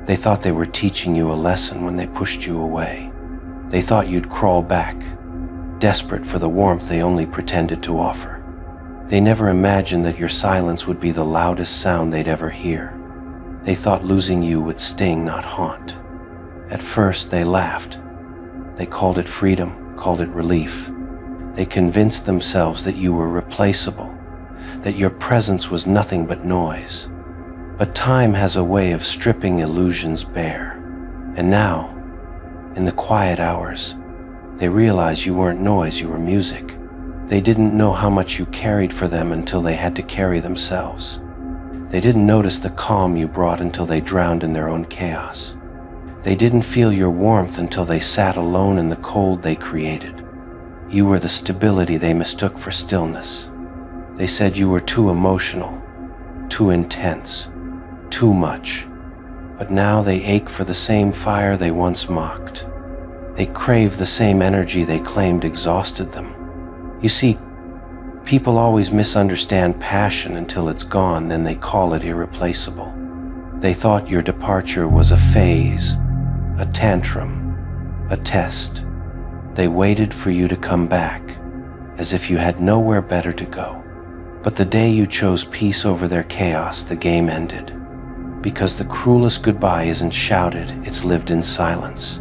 They thought they were teaching you a lesson when they pushed you away. They thought you'd crawl back, desperate for the warmth they only pretended to offer. They never imagined that your silence would be the loudest sound they'd ever hear. They thought losing you would sting, not haunt. At first, they laughed. They called it freedom, called it relief. They convinced themselves that you were replaceable, that your presence was nothing but noise. But time has a way of stripping illusions bare. And now, in the quiet hours, they realized you weren't noise, you were music. They didn't know how much you carried for them until they had to carry themselves. They didn't notice the calm you brought until they drowned in their own chaos. They didn't feel your warmth until they sat alone in the cold they created. You were the stability they mistook for stillness. They said you were too emotional, too intense, too much. But now they ache for the same fire they once mocked. They crave the same energy they claimed exhausted them. You see, people always misunderstand passion until it's gone, then they call it irreplaceable. They thought your departure was a phase, a tantrum, a test. They waited for you to come back, as if you had nowhere better to go. But the day you chose peace over their chaos, the game ended. Because the cruelest goodbye isn't shouted, it's lived in silence.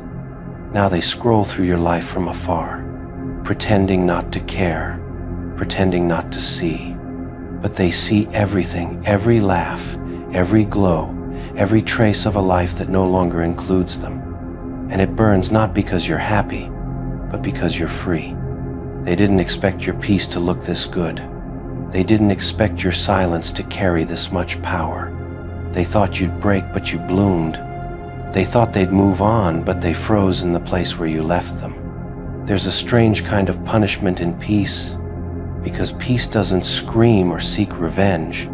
Now they scroll through your life from afar, pretending not to care, pretending not to see. But they see everything, every laugh, every glow, every trace of a life that no longer includes them. And it burns not because you're happy, but because you're free. They didn't expect your peace to look this good. They didn't expect your silence to carry this much power. They thought you'd break, but you bloomed. They thought they'd move on, but they froze in the place where you left them. There's a strange kind of punishment in peace, because peace doesn't scream or seek revenge.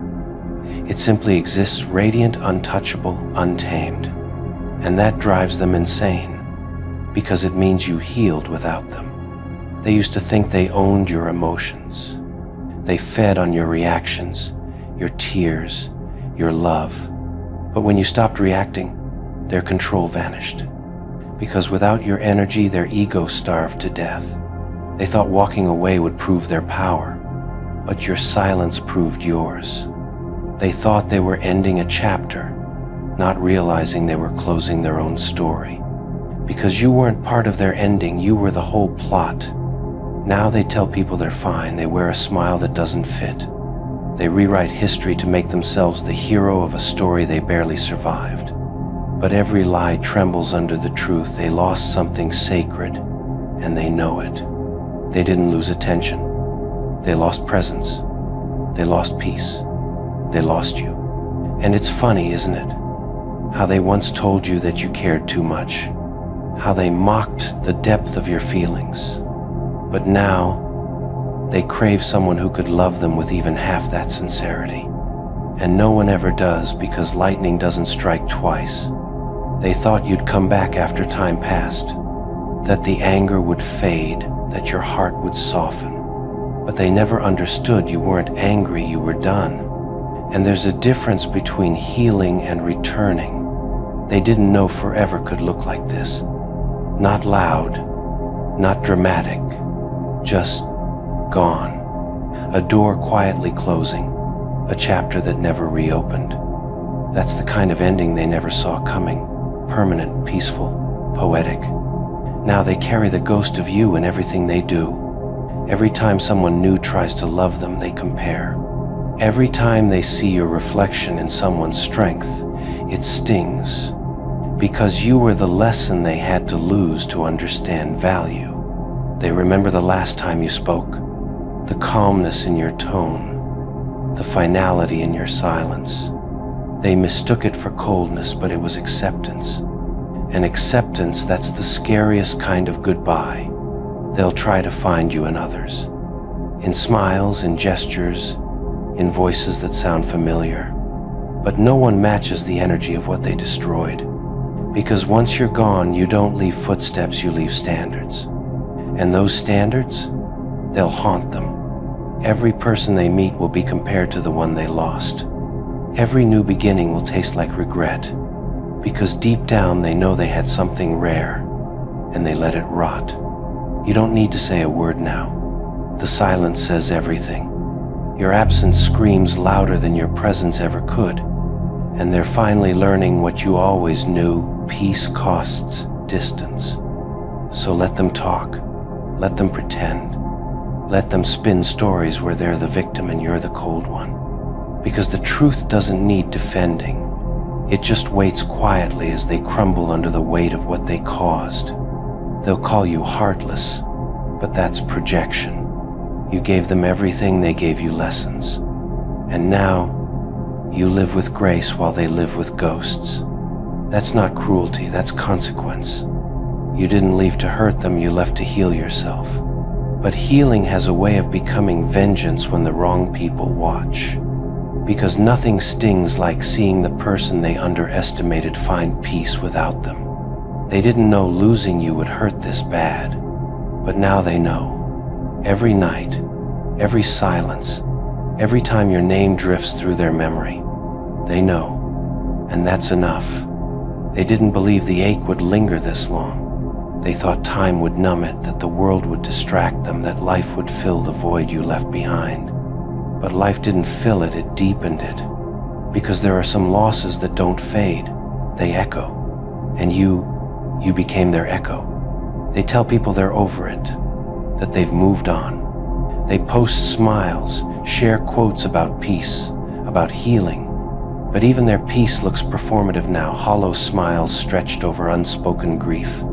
It simply exists radiant, untouchable, untamed. And that drives them insane, because it means you healed without them. They used to think they owned your emotions. They fed on your reactions, your tears, your love. But when you stopped reacting, their control vanished. Because without your energy, their ego starved to death. They thought walking away would prove their power, but your silence proved yours. They thought they were ending a chapter, not realizing they were closing their own story. Because you weren't part of their ending, you were the whole plot. Now they tell people they're fine, they wear a smile that doesn't fit. They rewrite history to make themselves the hero of a story they barely survived. But every lie trembles under the truth. They lost something sacred, and they know it. They didn't lose attention. They lost presence. They lost peace. They lost you. And it's funny, isn't it? How they once told you that you cared too much. How they mocked the depth of your feelings. But now, they crave someone who could love them with even half that sincerity. And no one ever does, because lightning doesn't strike twice. They thought you'd come back after time passed, that the anger would fade, that your heart would soften. But they never understood you weren't angry, you were done. And there's a difference between healing and returning. They didn't know forever could look like this. Not loud, not dramatic, just gone. A door quietly closing, a chapter that never reopened. That's the kind of ending they never saw coming. Permanent, peaceful, poetic. Now they carry the ghost of you in everything they do. Every time someone new tries to love them, they compare. Every time they see your reflection in someone's strength, it stings. Because you were the lesson they had to lose to understand value. They remember the last time you spoke, the calmness in your tone, the finality in your silence. They mistook it for coldness, but it was acceptance. And acceptance, that's the scariest kind of goodbye. They'll try to find you in others. In smiles, in gestures, in voices that sound familiar. But no one matches the energy of what they destroyed. Because once you're gone, you don't leave footsteps, you leave standards. And those standards, they'll haunt them. Every person they meet will be compared to the one they lost. Every new beginning will taste like regret, because deep down they know they had something rare, and they let it rot. You don't need to say a word now. The silence says everything. Your absence screams louder than your presence ever could, and they're finally learning what you always knew: peace costs distance. So let them talk, let them pretend, let them spin stories where they're the victim and you're the cold one. Because the truth doesn't need defending. It just waits quietly as they crumble under the weight of what they caused. They'll call you heartless, but that's projection. You gave them everything, they gave you lessons. And now, you live with grace while they live with ghosts. That's not cruelty, that's consequence. You didn't leave to hurt them, you left to heal yourself. But healing has a way of becoming vengeance when the wrong people watch. Because nothing stings like seeing the person they underestimated find peace without them. They didn't know losing you would hurt this bad, but now they know. Every night, every silence, every time your name drifts through their memory, they know, and that's enough. They didn't believe the ache would linger this long. They thought time would numb it, that the world would distract them, that life would fill the void you left behind. But life didn't fill it, it deepened it. Because there are some losses that don't fade, they echo. And you became their echo. They tell people they're over it, that they've moved on. They post smiles, share quotes about peace, about healing. But even their peace looks performative now, hollow smiles stretched over unspoken grief.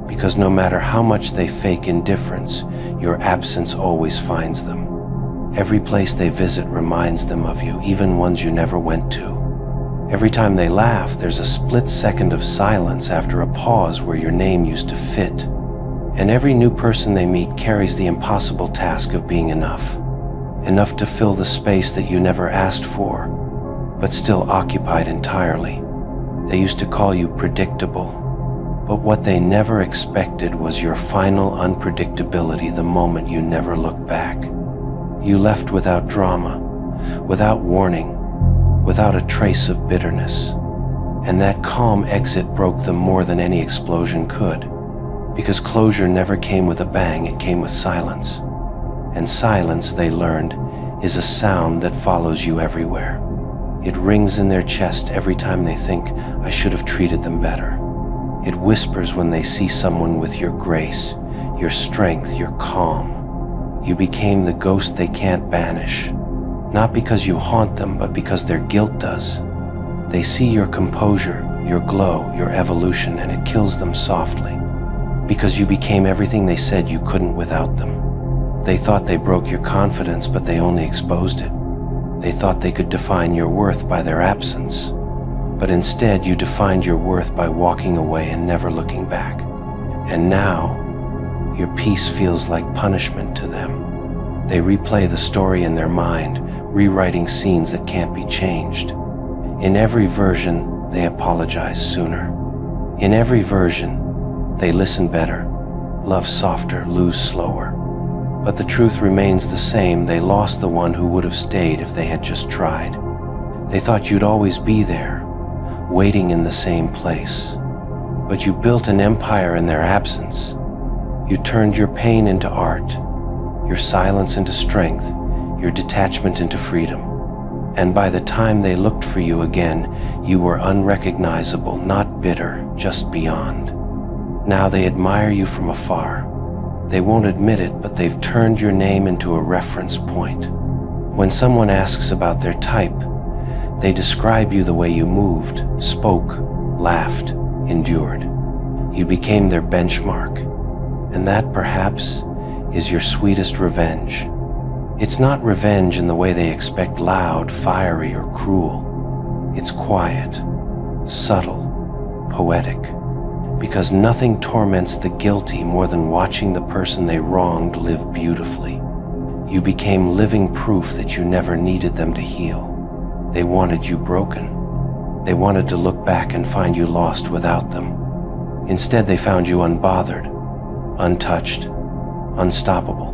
Because no matter how much they fake indifference, your absence always finds them. Every place they visit reminds them of you, even ones you never went to. Every time they laugh, there's a split second of silence after a pause where your name used to fit. And every new person they meet carries the impossible task of being enough. Enough to fill the space that you never asked for, but still occupied entirely. They used to call you predictable, but what they never expected was your final unpredictability the moment you never looked back. You left without drama, without warning, without a trace of bitterness. And that calm exit broke them more than any explosion could. Because closure never came with a bang, it came with silence. And silence, they learned, is a sound that follows you everywhere. It rings in their chest every time they think, I should have treated them better. It whispers when they see someone with your grace, your strength, your calm. You became the ghost they can't banish. Not because you haunt them, but because their guilt does. They see your composure, your glow, your evolution, and it kills them softly. Because you became everything they said you couldn't without them. They thought they broke your confidence, but they only exposed it. They thought they could define your worth by their absence. But instead, you defined your worth by walking away and never looking back. And now, your peace feels like punishment to them. They replay the story in their mind, rewriting scenes that can't be changed. In every version, they apologize sooner. In every version, they listen better, love softer, lose slower. But the truth remains the same. They lost the one who would have stayed if they had just tried. They thought you'd always be there, waiting in the same place. But you built an empire in their absence. You turned your pain into art, your silence into strength, your detachment into freedom. And by the time they looked for you again, you were unrecognizable, not bitter, just beyond. Now they admire you from afar. They won't admit it, but they've turned your name into a reference point. When someone asks about their type, they describe you the way you moved, spoke, laughed, endured. You became their benchmark. And that, perhaps, is your sweetest revenge. It's not revenge in the way they expect, loud, fiery, or cruel. It's quiet, subtle, poetic. Because nothing torments the guilty more than watching the person they wronged live beautifully. You became living proof that you never needed them to heal. They wanted you broken. They wanted to look back and find you lost without them. Instead, they found you unbothered, untouched, unstoppable.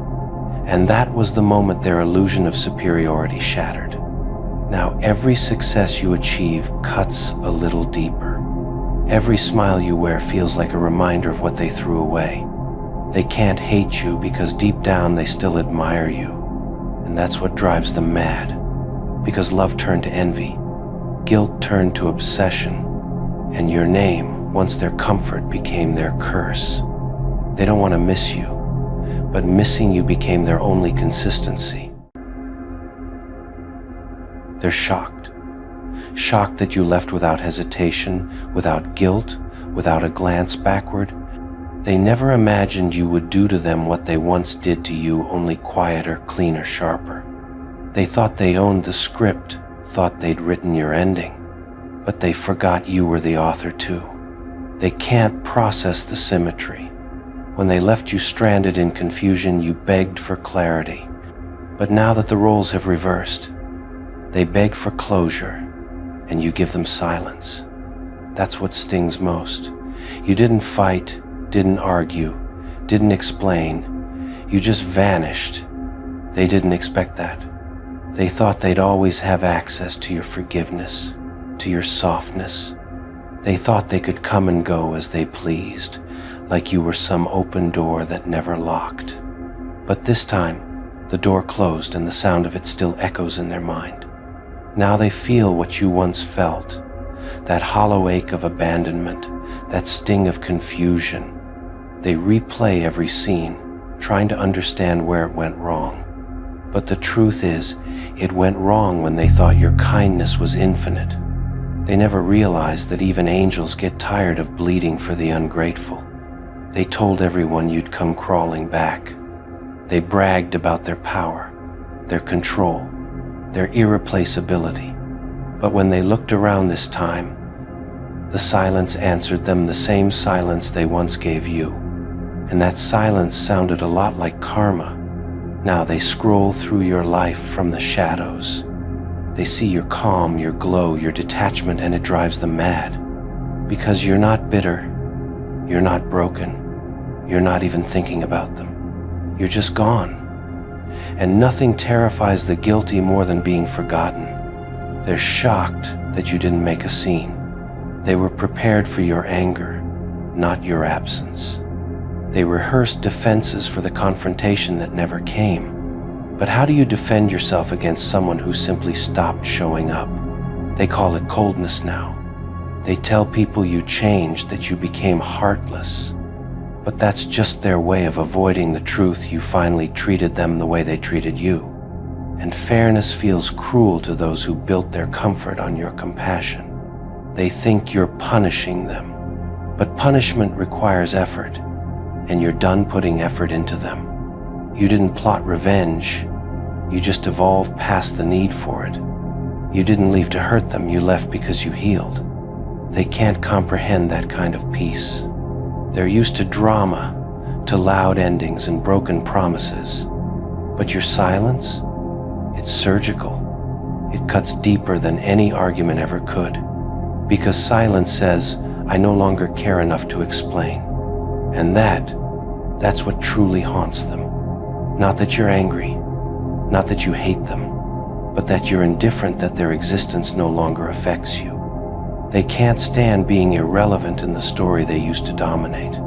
And that was the moment their illusion of superiority shattered. Now every success you achieve cuts a little deeper. Every smile you wear feels like a reminder of what they threw away. They can't hate you because deep down they still admire you. And that's what drives them mad. Because love turned to envy, guilt turned to obsession, and your name, once their comfort, became their curse. They don't want to miss you, but missing you became their only consistency. They're shocked. Shocked that you left without hesitation, without guilt, without a glance backward. They never imagined you would do to them what they once did to you, only quieter, cleaner, sharper. They thought they owned the script, thought they'd written your ending, but they forgot you were the author too. They can't process the symmetry. When they left you stranded in confusion, you begged for clarity. But now that the roles have reversed, they beg for closure, and you give them silence. That's what stings most. You didn't fight, didn't argue, didn't explain. You just vanished. They didn't expect that. They thought they'd always have access to your forgiveness, to your softness. They thought they could come and go as they pleased, like you were some open door that never locked. But this time, the door closed and the sound of it still echoes in their mind. Now they feel what you once felt, that hollow ache of abandonment, that sting of confusion. They replay every scene, trying to understand where it went wrong. But the truth is, it went wrong when they thought your kindness was infinite. They never realized that even angels get tired of bleeding for the ungrateful. They told everyone you'd come crawling back. They bragged about their power, their control, their irreplaceability. But when they looked around this time, the silence answered them, the same silence they once gave you. And that silence sounded a lot like karma. Now they scroll through your life from the shadows. They see your calm, your glow, your detachment, and it drives them mad. Because you're not bitter, you're not broken, you're not even thinking about them. You're just gone. And nothing terrifies the guilty more than being forgotten. They're shocked that you didn't make a scene. They were prepared for your anger, not your absence. They rehearsed defenses for the confrontation that never came. But how do you defend yourself against someone who simply stopped showing up? They call it coldness now. They tell people you changed, that you became heartless. But that's just their way of avoiding the truth. You finally treated them the way they treated you. And fairness feels cruel to those who built their comfort on your compassion. They think you're punishing them. But punishment requires effort, and you're done putting effort into them. You didn't plot revenge. You just evolved past the need for it. You didn't leave to hurt them. You left because you healed. They can't comprehend that kind of peace. They're used to drama, to loud endings and broken promises. But your silence, it's surgical. It cuts deeper than any argument ever could. Because silence says, I no longer care enough to explain. And that's what truly haunts them. Not that you're angry, not that you hate them, but that you're indifferent, that their existence no longer affects you. They can't stand being irrelevant in the story they used to dominate.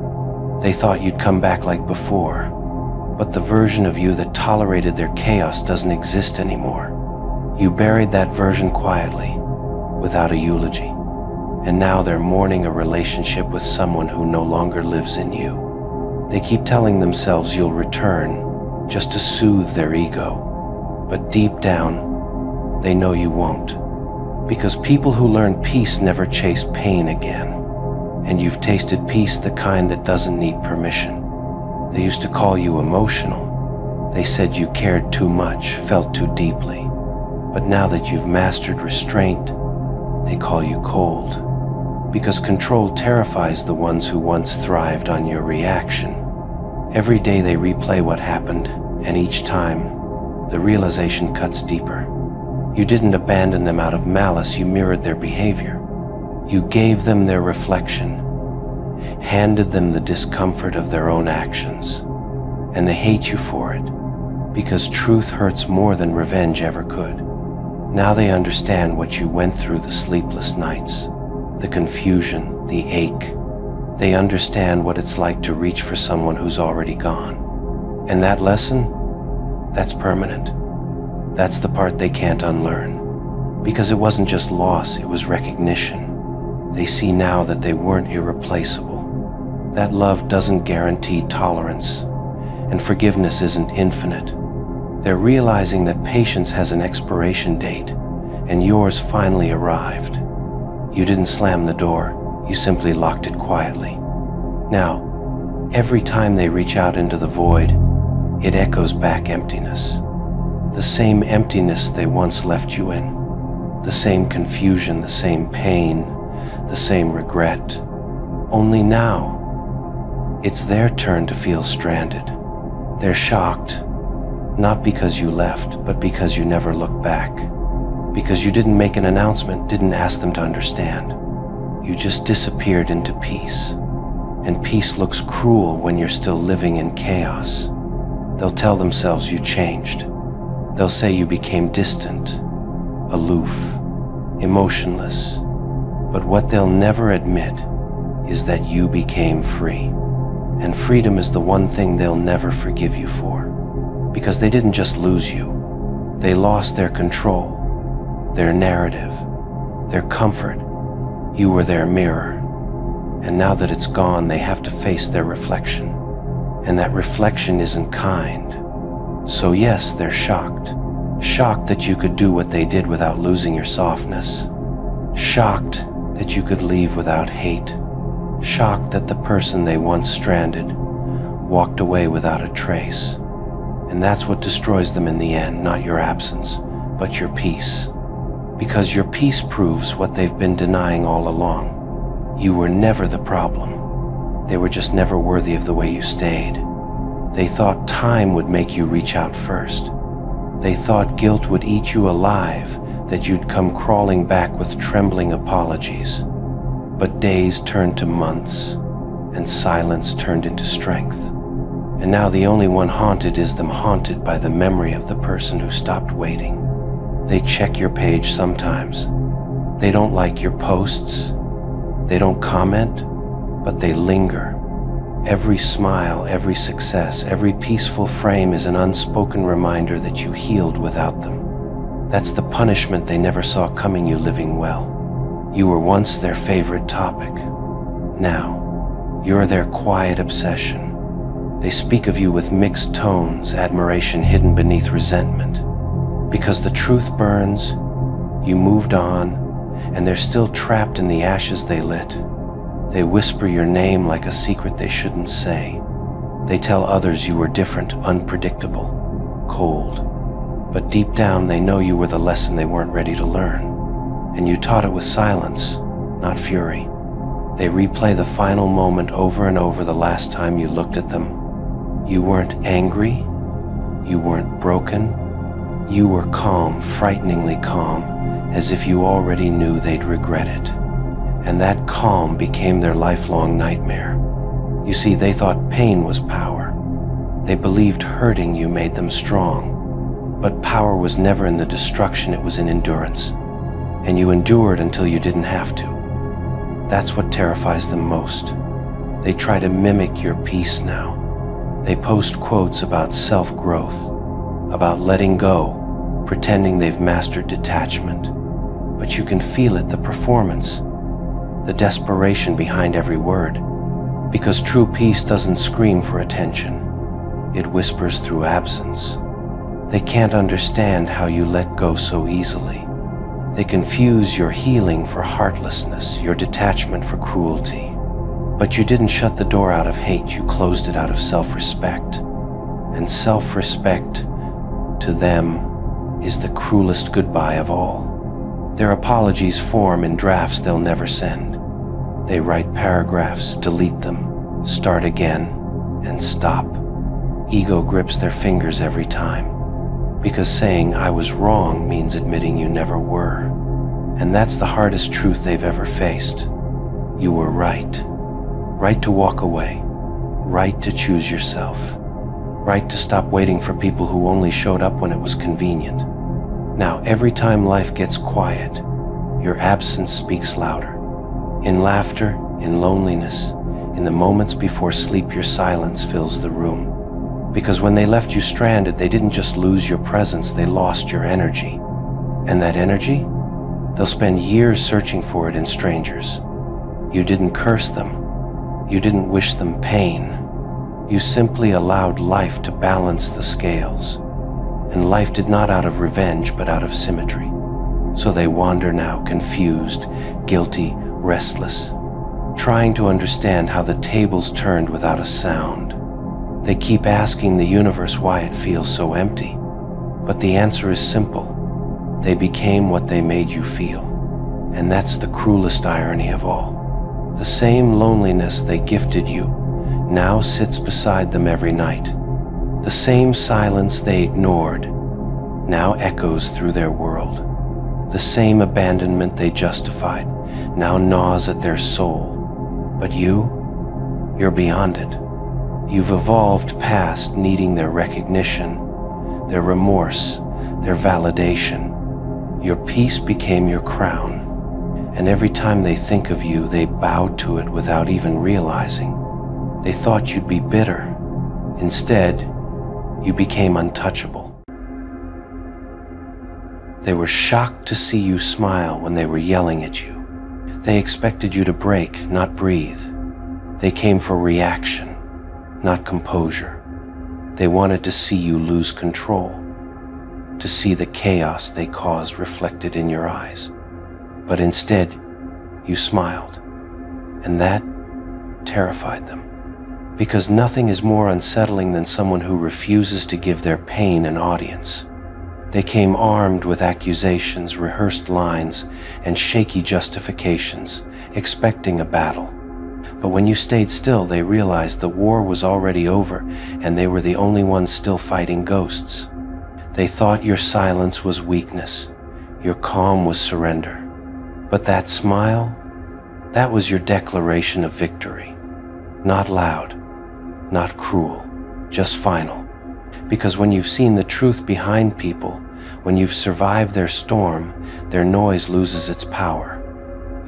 They thought you'd come back like before, but the version of you that tolerated their chaos doesn't exist anymore. You buried that version quietly, without a eulogy. And now they're mourning a relationship with someone who no longer lives in you. They keep telling themselves you'll return, just to soothe their ego. But deep down, they know you won't. Because people who learn peace never chase pain again. And you've tasted peace, the kind that doesn't need permission. They used to call you emotional. They said you cared too much, felt too deeply. But now that you've mastered restraint, they call you cold. Because control terrifies the ones who once thrived on your reaction. Every day they replay what happened, and each time, the realization cuts deeper. You didn't abandon them out of malice, you mirrored their behavior. You gave them their reflection, handed them the discomfort of their own actions, and they hate you for it, because truth hurts more than revenge ever could. Now they understand what you went through, the sleepless nights, the confusion, the ache. They understand what it's like to reach for someone who's already gone. And that lesson, that's permanent. That's the part they can't unlearn. Because it wasn't just loss, it was recognition. They see now that they weren't irreplaceable. That love doesn't guarantee tolerance, and forgiveness isn't infinite. They're realizing that patience has an expiration date, and yours finally arrived. You didn't slam the door, you simply locked it quietly. Now, every time they reach out into the void, it echoes back emptiness. The same emptiness they once left you in. The same confusion, the same pain, the same regret. Only now, it's their turn to feel stranded. They're shocked, not because you left, but because you never looked back. Because you didn't make an announcement, didn't ask them to understand. You just disappeared into peace. And peace looks cruel when you're still living in chaos. They'll tell themselves you changed. They'll say you became distant, aloof, emotionless. But what they'll never admit is that you became free. And freedom is the one thing they'll never forgive you for. Because they didn't just lose you. They lost their control, their narrative, their comfort. You were their mirror. And now that it's gone, they have to face their reflection. And that reflection isn't kind. So yes, they're shocked. Shocked that you could do what they did without losing your softness. Shocked that you could leave without hate. Shocked that the person they once stranded walked away without a trace. And that's what destroys them in the end, not your absence, but your peace. Because your peace proves what they've been denying all along. You were never the problem. They were just never worthy of the way you stayed. They thought time would make you reach out first. They thought guilt would eat you alive, that you'd come crawling back with trembling apologies. But days turned to months, and silence turned into strength. And now the only one haunted is them, haunted by the memory of the person who stopped waiting. They check your page sometimes. They don't like your posts. They don't comment, but they linger. Every smile, every success, every peaceful frame is an unspoken reminder that you healed without them. That's the punishment they never saw coming, you living well. You were once their favorite topic. Now, you're their quiet obsession. They speak of you with mixed tones, admiration hidden beneath resentment. Because the truth burns, you moved on, and they're still trapped in the ashes they lit. They whisper your name like a secret they shouldn't say. They tell others you were different, unpredictable, cold. But deep down they know you were the lesson they weren't ready to learn. And you taught it with silence, not fury. They replay the final moment over and over, the last time you looked at them. You weren't angry. You weren't broken. You were calm, frighteningly calm, as if you already knew they'd regret it. And that calm became their lifelong nightmare. You see, they thought pain was power. They believed hurting you made them strong. But power was never in the destruction, it was in endurance. And you endured until you didn't have to. That's what terrifies them most. They try to mimic your peace now. They post quotes about self-growth, about letting go, pretending they've mastered detachment. But you can feel it, the performance, the desperation behind every word. Because true peace doesn't scream for attention. It whispers through absence. They can't understand how you let go so easily. They confuse your healing for heartlessness, your detachment for cruelty. But you didn't shut the door out of hate, you closed it out of self-respect. And self-respect, to them, is the cruelest goodbye of all. Their apologies form in drafts they'll never send. They write paragraphs, delete them, start again, and stop. Ego grips their fingers every time. Because saying I was wrong means admitting you never were. And that's the hardest truth they've ever faced. You were right. Right to walk away. Right to choose yourself. Right to stop waiting for people who only showed up when it was convenient. Now, every time life gets quiet, your absence speaks louder. In laughter, in loneliness, in the moments before sleep, your silence fills the room. Because when they left you stranded, they didn't just lose your presence, they lost your energy. And that energy? They'll spend years searching for it in strangers. You didn't curse them. You didn't wish them pain. You simply allowed life to balance the scales. And life did not out of revenge, but out of symmetry. So they wander now, confused, guilty, restless, trying to understand how the tables turned without a sound. They keep asking the universe why it feels so empty. But the answer is simple. They became what they made you feel. And that's the cruelest irony of all. The same loneliness they gifted you now sits beside them every night. The same silence they ignored now echoes through their world. The same abandonment they justified now gnaws at their soul. But you're beyond it. You've evolved past needing their recognition, their remorse, their validation. Your peace became your crown, and every time they think of you, they bow to it without even realizing. They thought you'd be bitter. Instead, you became untouchable. They were shocked to see you smile when they were yelling at you. They expected you to break, not breathe. They came for reaction, not composure. They wanted to see you lose control, to see the chaos they caused reflected in your eyes. But instead, you smiled, and that terrified them. Because nothing is more unsettling than someone who refuses to give their pain an audience. They came armed with accusations, rehearsed lines, and shaky justifications, expecting a battle. But when you stayed still, they realized the war was already over, and they were the only ones still fighting ghosts. They thought your silence was weakness, your calm was surrender. But that smile, that was your declaration of victory. Not loud, not cruel, just final. Because when you've seen the truth behind people, when you've survived their storm, their noise loses its power.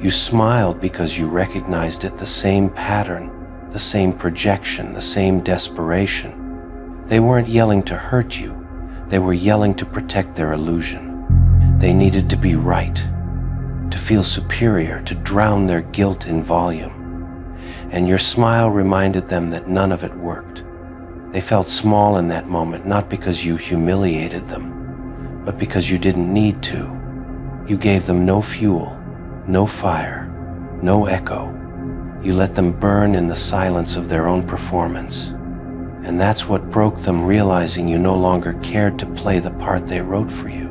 You smiled because you recognized it, the same pattern, the same projection, the same desperation. They weren't yelling to hurt you, they were yelling to protect their illusion. They needed to be right, to feel superior, to drown their guilt in volume. And your smile reminded them that none of it worked. They felt small in that moment, not because you humiliated them, but because you didn't need to. You gave them no fuel, no fire, no echo. You let them burn in the silence of their own performance. And that's what broke them, realizing you no longer cared to play the part they wrote for you.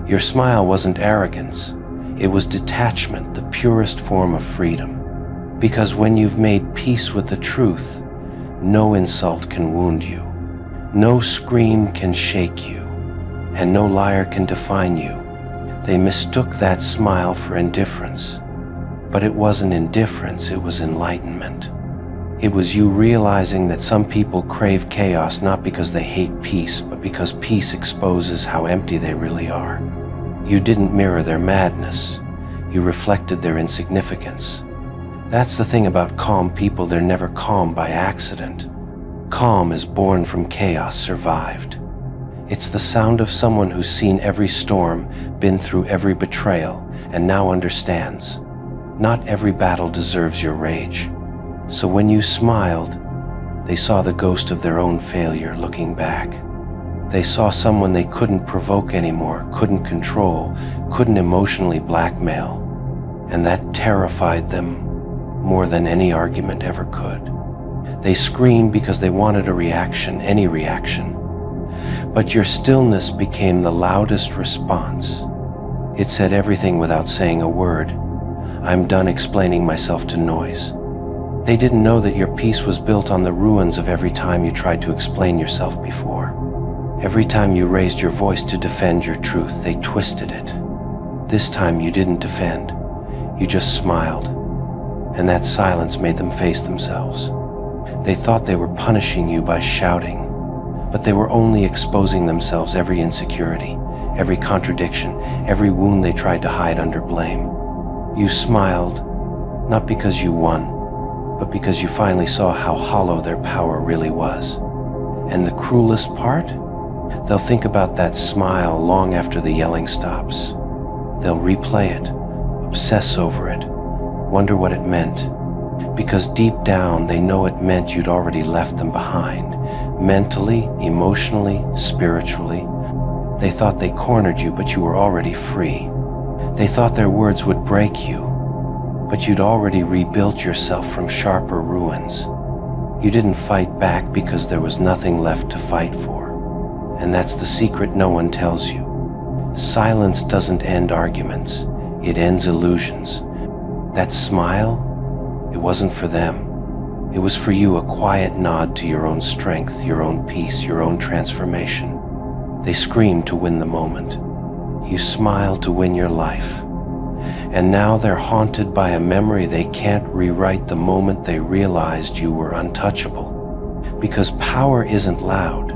Your smile wasn't arrogance, it was detachment, the purest form of freedom. Because when you've made peace with the truth, no insult can wound you, no scream can shake you, and no liar can define you. They mistook that smile for indifference. But it wasn't indifference, it was enlightenment. It was you realizing that some people crave chaos not because they hate peace, but because peace exposes how empty they really are. You didn't mirror their madness, you reflected their insignificance. That's the thing about calm people, they're never calm by accident. Calm is born from chaos survived. It's the sound of someone who's seen every storm, been through every betrayal, and now understands. Not every battle deserves your rage. So when you smiled, they saw the ghost of their own failure looking back. They saw someone they couldn't provoke anymore, couldn't control, couldn't emotionally blackmail. And that terrified them more than any argument ever could. They screamed because they wanted a reaction, any reaction. But your stillness became the loudest response. It said everything without saying a word. I'm done explaining myself to noise. They didn't know that your peace was built on the ruins of every time you tried to explain yourself before. Every time you raised your voice to defend your truth, they twisted it. This time you didn't defend, you just smiled. And that silence made them face themselves. They thought they were punishing you by shouting, but they were only exposing themselves, every insecurity, every contradiction, every wound they tried to hide under blame. You smiled, Not because you won, but because you finally saw how hollow their power really was. And the cruelest part? They'll think about that smile long after the yelling stops. They'll replay it, obsess over it, wonder what it meant. Because deep down, they know it meant you'd already left them behind. Mentally, emotionally, spiritually. They thought they cornered you, but you were already free. They thought their words would break you, but you'd already rebuilt yourself from sharper ruins. You didn't fight back because there was nothing left to fight for. And that's the secret no one tells you. Silence doesn't end arguments, it ends illusions. That smile, it wasn't for them. It was for you, a quiet nod to your own strength, your own peace, your own transformation. They screamed to win the moment. You smiled to win your life. And now they're haunted by a memory they can't rewrite, the moment they realized you were untouchable. Because power isn't loud.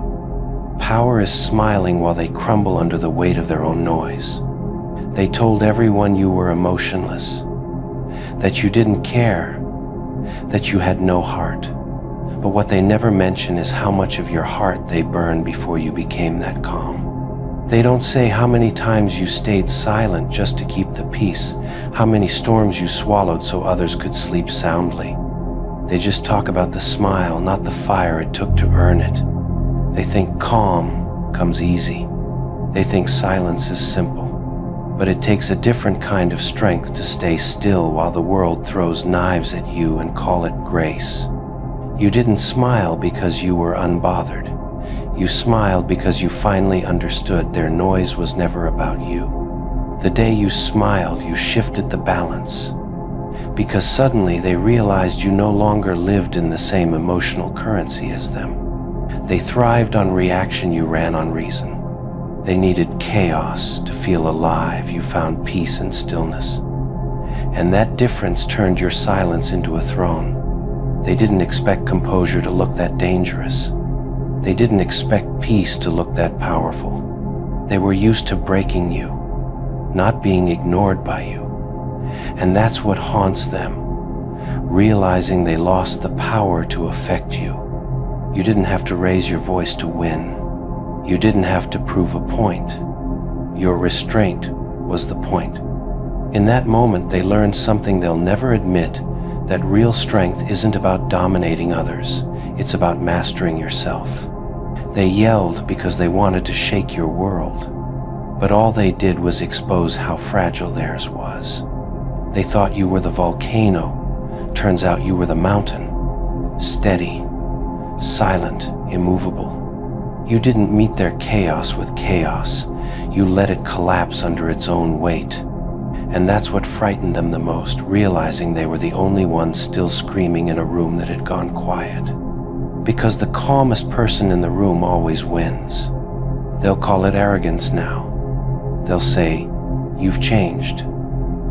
Power is smiling while they crumble under the weight of their own noise. They told everyone you were emotionless, that you didn't care, that you had no heart. But what they never mention is how much of your heart they burned before you became that calm. They don't say how many times you stayed silent just to keep the peace, how many storms you swallowed so others could sleep soundly. They just talk about the smile, not the fire it took to earn it. They think calm comes easy. They think silence is simple. But it takes a different kind of strength to stay still while the world throws knives at you and call it grace. You didn't smile because you were unbothered. You smiled because you finally understood their noise was never about you. The day you smiled, you shifted the balance. Because suddenly they realized you no longer lived in the same emotional currency as them. They thrived on reaction, you ran on reason. They needed chaos to feel alive, you found peace and stillness. And that difference turned your silence into a throne. They didn't expect composure to look that dangerous. They didn't expect peace to look that powerful. They were used to breaking you, not being ignored by you. And that's what haunts them, realizing they lost the power to affect you. You didn't have to raise your voice to win. You didn't have to prove a point. Your restraint was the point. In that moment, they learned something they'll never admit, that real strength isn't about dominating others. It's about mastering yourself. They yelled because they wanted to shake your world. But all they did was expose how fragile theirs was. They thought you were the volcano. Turns out you were the mountain. Steady, silent, immovable. You didn't meet their chaos with chaos. You let it collapse under its own weight. And that's what frightened them the most, realizing they were the only ones still screaming in a room that had gone quiet. Because the calmest person in the room always wins. They'll call it arrogance now. They'll say, "You've changed."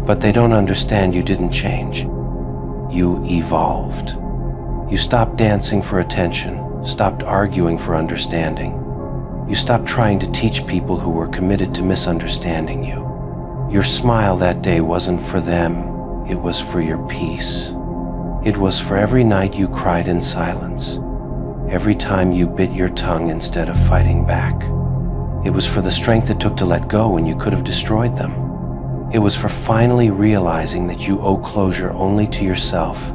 But they don't understand you didn't change. You evolved. You stopped dancing for attention, stopped arguing for understanding. You stopped trying to teach people who were committed to misunderstanding you. Your smile that day wasn't for them, it was for your peace. It was for every night you cried in silence, every time you bit your tongue instead of fighting back. It was for the strength it took to let go when you could have destroyed them. It was for finally realizing that you owe closure only to yourself.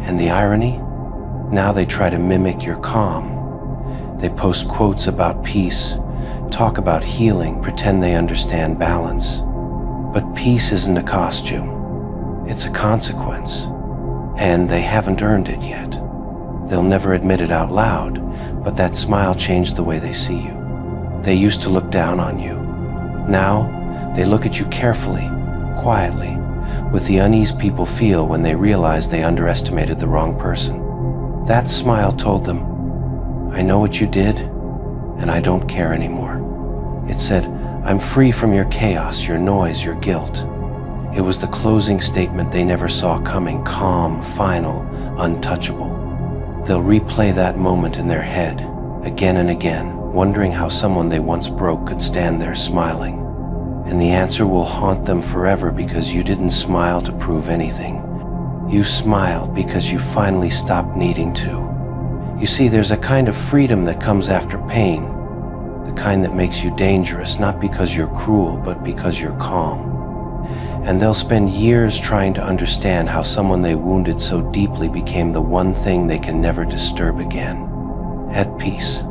And the irony? Now they try to mimic your calm. They post quotes about peace, talk about healing, pretend they understand balance. But peace isn't a costume. It's a consequence. And they haven't earned it yet. They'll never admit it out loud, but that smile changed the way they see you. They used to look down on you. Now, they look at you carefully, quietly, with the unease people feel when they realize they underestimated the wrong person. That smile told them, "I know what you did, and I don't care anymore." It said, "I'm free from your chaos, your noise, your guilt." It was the closing statement they never saw coming, calm, final, untouchable. They'll replay that moment in their head, again and again, wondering how someone they once broke could stand there smiling. And the answer will haunt them forever, because you didn't smile to prove anything. You smiled because you finally stopped needing to. You see, there's a kind of freedom that comes after pain, the kind that makes you dangerous, not because you're cruel, but because you're calm. And they'll spend years trying to understand how someone they wounded so deeply became the one thing they can never disturb again. At peace.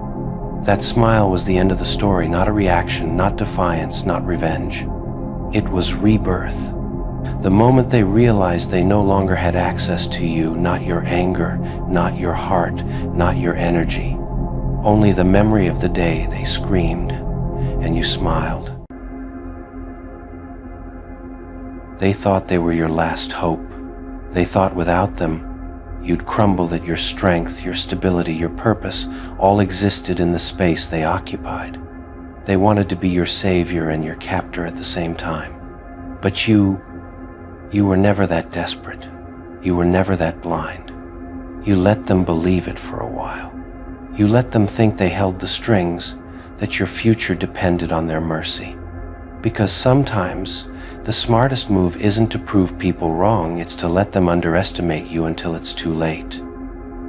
That smile was the end of the story, not a reaction, not defiance, not revenge. It was rebirth. The moment they realized they no longer had access to you, not your anger, not your heart, not your energy, only the memory of the day, they screamed, and you smiled. They thought they were your last hope. They thought without them, you'd crumble, that your strength, your stability, your purpose all existed in the space they occupied. They wanted to be your savior and your captor at the same time. But you were never that desperate. You were never that blind. You let them believe it for a while. You let them think they held the strings, that your future depended on their mercy. Because sometimes the smartest move isn't to prove people wrong, it's to let them underestimate you until it's too late.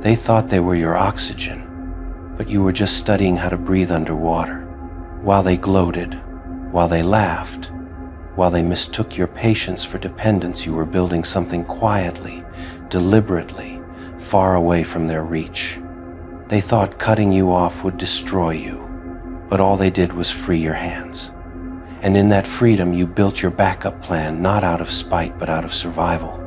They thought they were your oxygen, but you were just studying how to breathe underwater. While they gloated, while they laughed, while they mistook your patience for dependence, you were building something quietly, deliberately, far away from their reach. They thought cutting you off would destroy you, but all they did was free your hands. And in that freedom, you built your backup plan, not out of spite, but out of survival.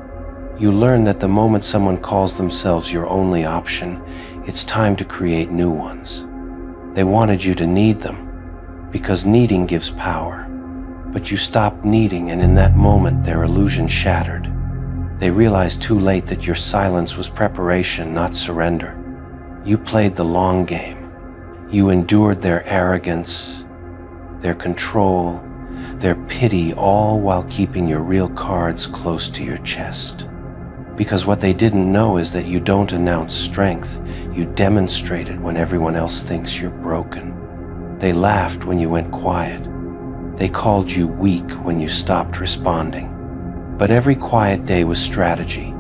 You learned that the moment someone calls themselves your only option, it's time to create new ones. They wanted you to need them, because needing gives power. But you stopped needing, and in that moment, their illusion shattered. They realized too late that your silence was preparation, not surrender. You played the long game. You endured their arrogance, their control, their pity, all while keeping your real cards close to your chest. Because what they didn't know is that you don't announce strength, you demonstrate it when everyone else thinks you're broken. They laughed when you went quiet. They called you weak when you stopped responding. But every quiet day was strategy.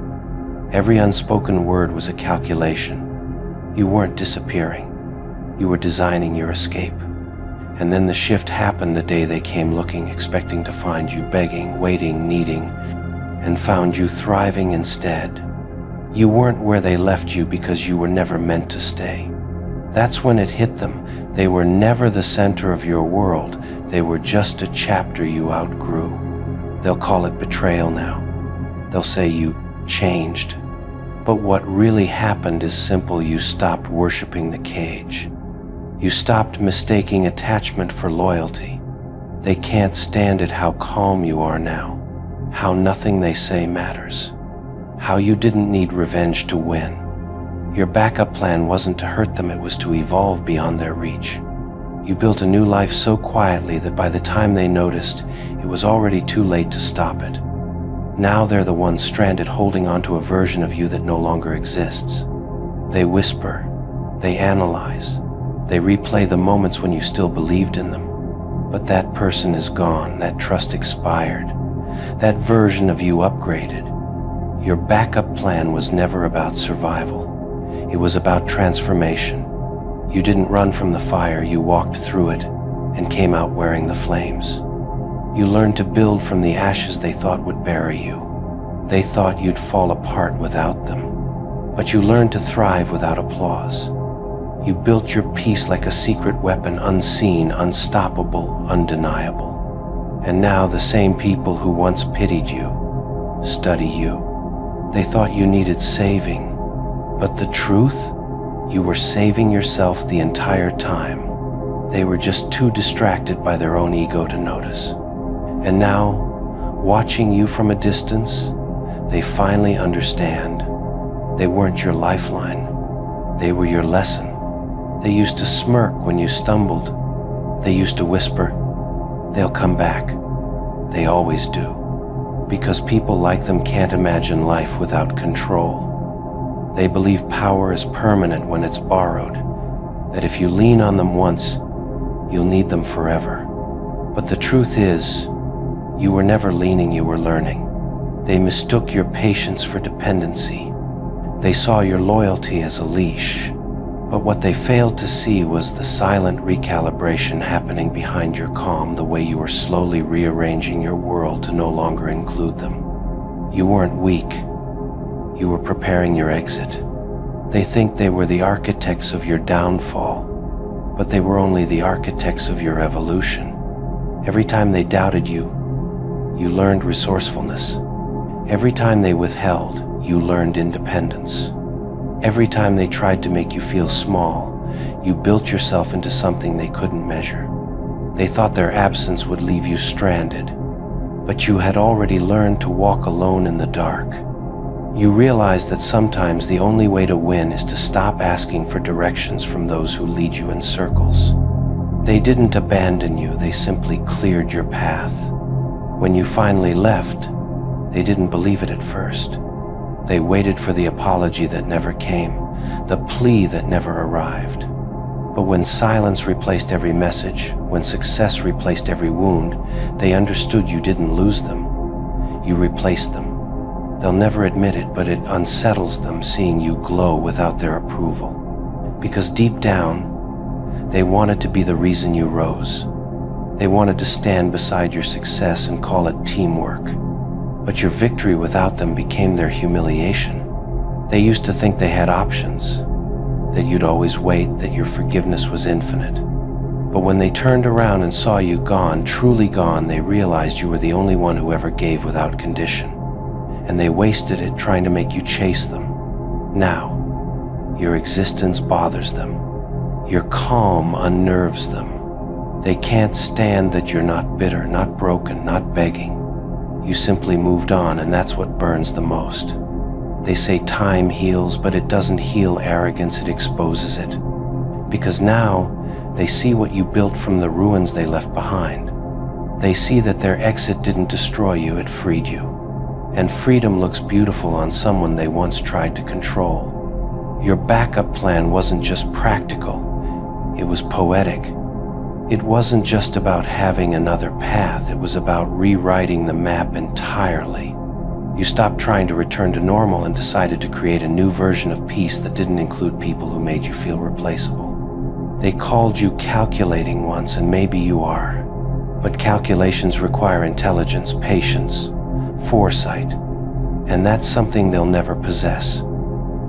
Every unspoken word was a calculation. You weren't disappearing. You were designing your escape. And then the shift happened the day they came looking, expecting to find you begging, waiting, needing, and found you thriving instead. You weren't where they left you because you were never meant to stay. That's when it hit them. They were never the center of your world. They were just a chapter you outgrew. They'll call it betrayal now. They'll say you changed. But what really happened is simple. You stopped worshiping the cage. You stopped mistaking attachment for loyalty. They can't stand it how calm you are now, how nothing they say matters, how you didn't need revenge to win. Your backup plan wasn't to hurt them, it was to evolve beyond their reach. You built a new life so quietly that by the time they noticed, it was already too late to stop it. Now they're the ones stranded, holding on to a version of you that no longer exists. They whisper, they analyze, they replay the moments when you still believed in them. But that person is gone, that trust expired, that version of you upgraded. Your backup plan was never about survival. It was about transformation. You didn't run from the fire, you walked through it and came out wearing the flames. You learned to build from the ashes they thought would bury you. They thought you'd fall apart without them. But you learned to thrive without applause. You built your peace like a secret weapon, unseen, unstoppable, undeniable. And now the same people who once pitied you study you. They thought you needed saving. But the truth? You were saving yourself the entire time. They were just too distracted by their own ego to notice. And now, watching you from a distance, they finally understand. They weren't your lifeline. They were your lesson. They used to smirk when you stumbled. They used to whisper, "They'll come back." They always do. Because people like them can't imagine life without control. They believe power is permanent when it's borrowed, that if you lean on them once, you'll need them forever. But the truth is, you were never leaning, you were learning. They mistook your patience for dependency. They saw your loyalty as a leash. But what they failed to see was the silent recalibration happening behind your calm, the way you were slowly rearranging your world to no longer include them. You weren't weak. You were preparing your exit. They think they were the architects of your downfall, but they were only the architects of your evolution. Every time they doubted you, you learned resourcefulness. Every time they withheld, you learned independence. Every time they tried to make you feel small, you built yourself into something they couldn't measure. They thought their absence would leave you stranded, but you had already learned to walk alone in the dark. You realized that sometimes the only way to win is to stop asking for directions from those who lead you in circles. They didn't abandon you, they simply cleared your path. When you finally left, they didn't believe it at first. They waited for the apology that never came, the plea that never arrived. But when silence replaced every message, when success replaced every wound, they understood you didn't lose them. You replaced them. They'll never admit it, but it unsettles them seeing you glow without their approval. Because deep down, they wanted to be the reason you rose. They wanted to stand beside your success and call it teamwork. But your victory without them became their humiliation. They used to think they had options, that you'd always wait, that your forgiveness was infinite. But when they turned around and saw you gone, truly gone, they realized you were the only one who ever gave without condition. And they wasted it trying to make you chase them. Now, your existence bothers them. Your calm unnerves them. They can't stand that you're not bitter, not broken, not begging. You simply moved on, and that's what burns the most. They say time heals, but it doesn't heal arrogance, it exposes it. Because now, they see what you built from the ruins they left behind. They see that their exit didn't destroy you, it freed you. And freedom looks beautiful on someone they once tried to control. Your backup plan wasn't just practical, it was poetic. It wasn't just about having another path, it was about rewriting the map entirely. You stopped trying to return to normal and decided to create a new version of peace that didn't include people who made you feel replaceable. They called you calculating once, and maybe you are. But calculations require intelligence, patience, foresight, and that's something they'll never possess,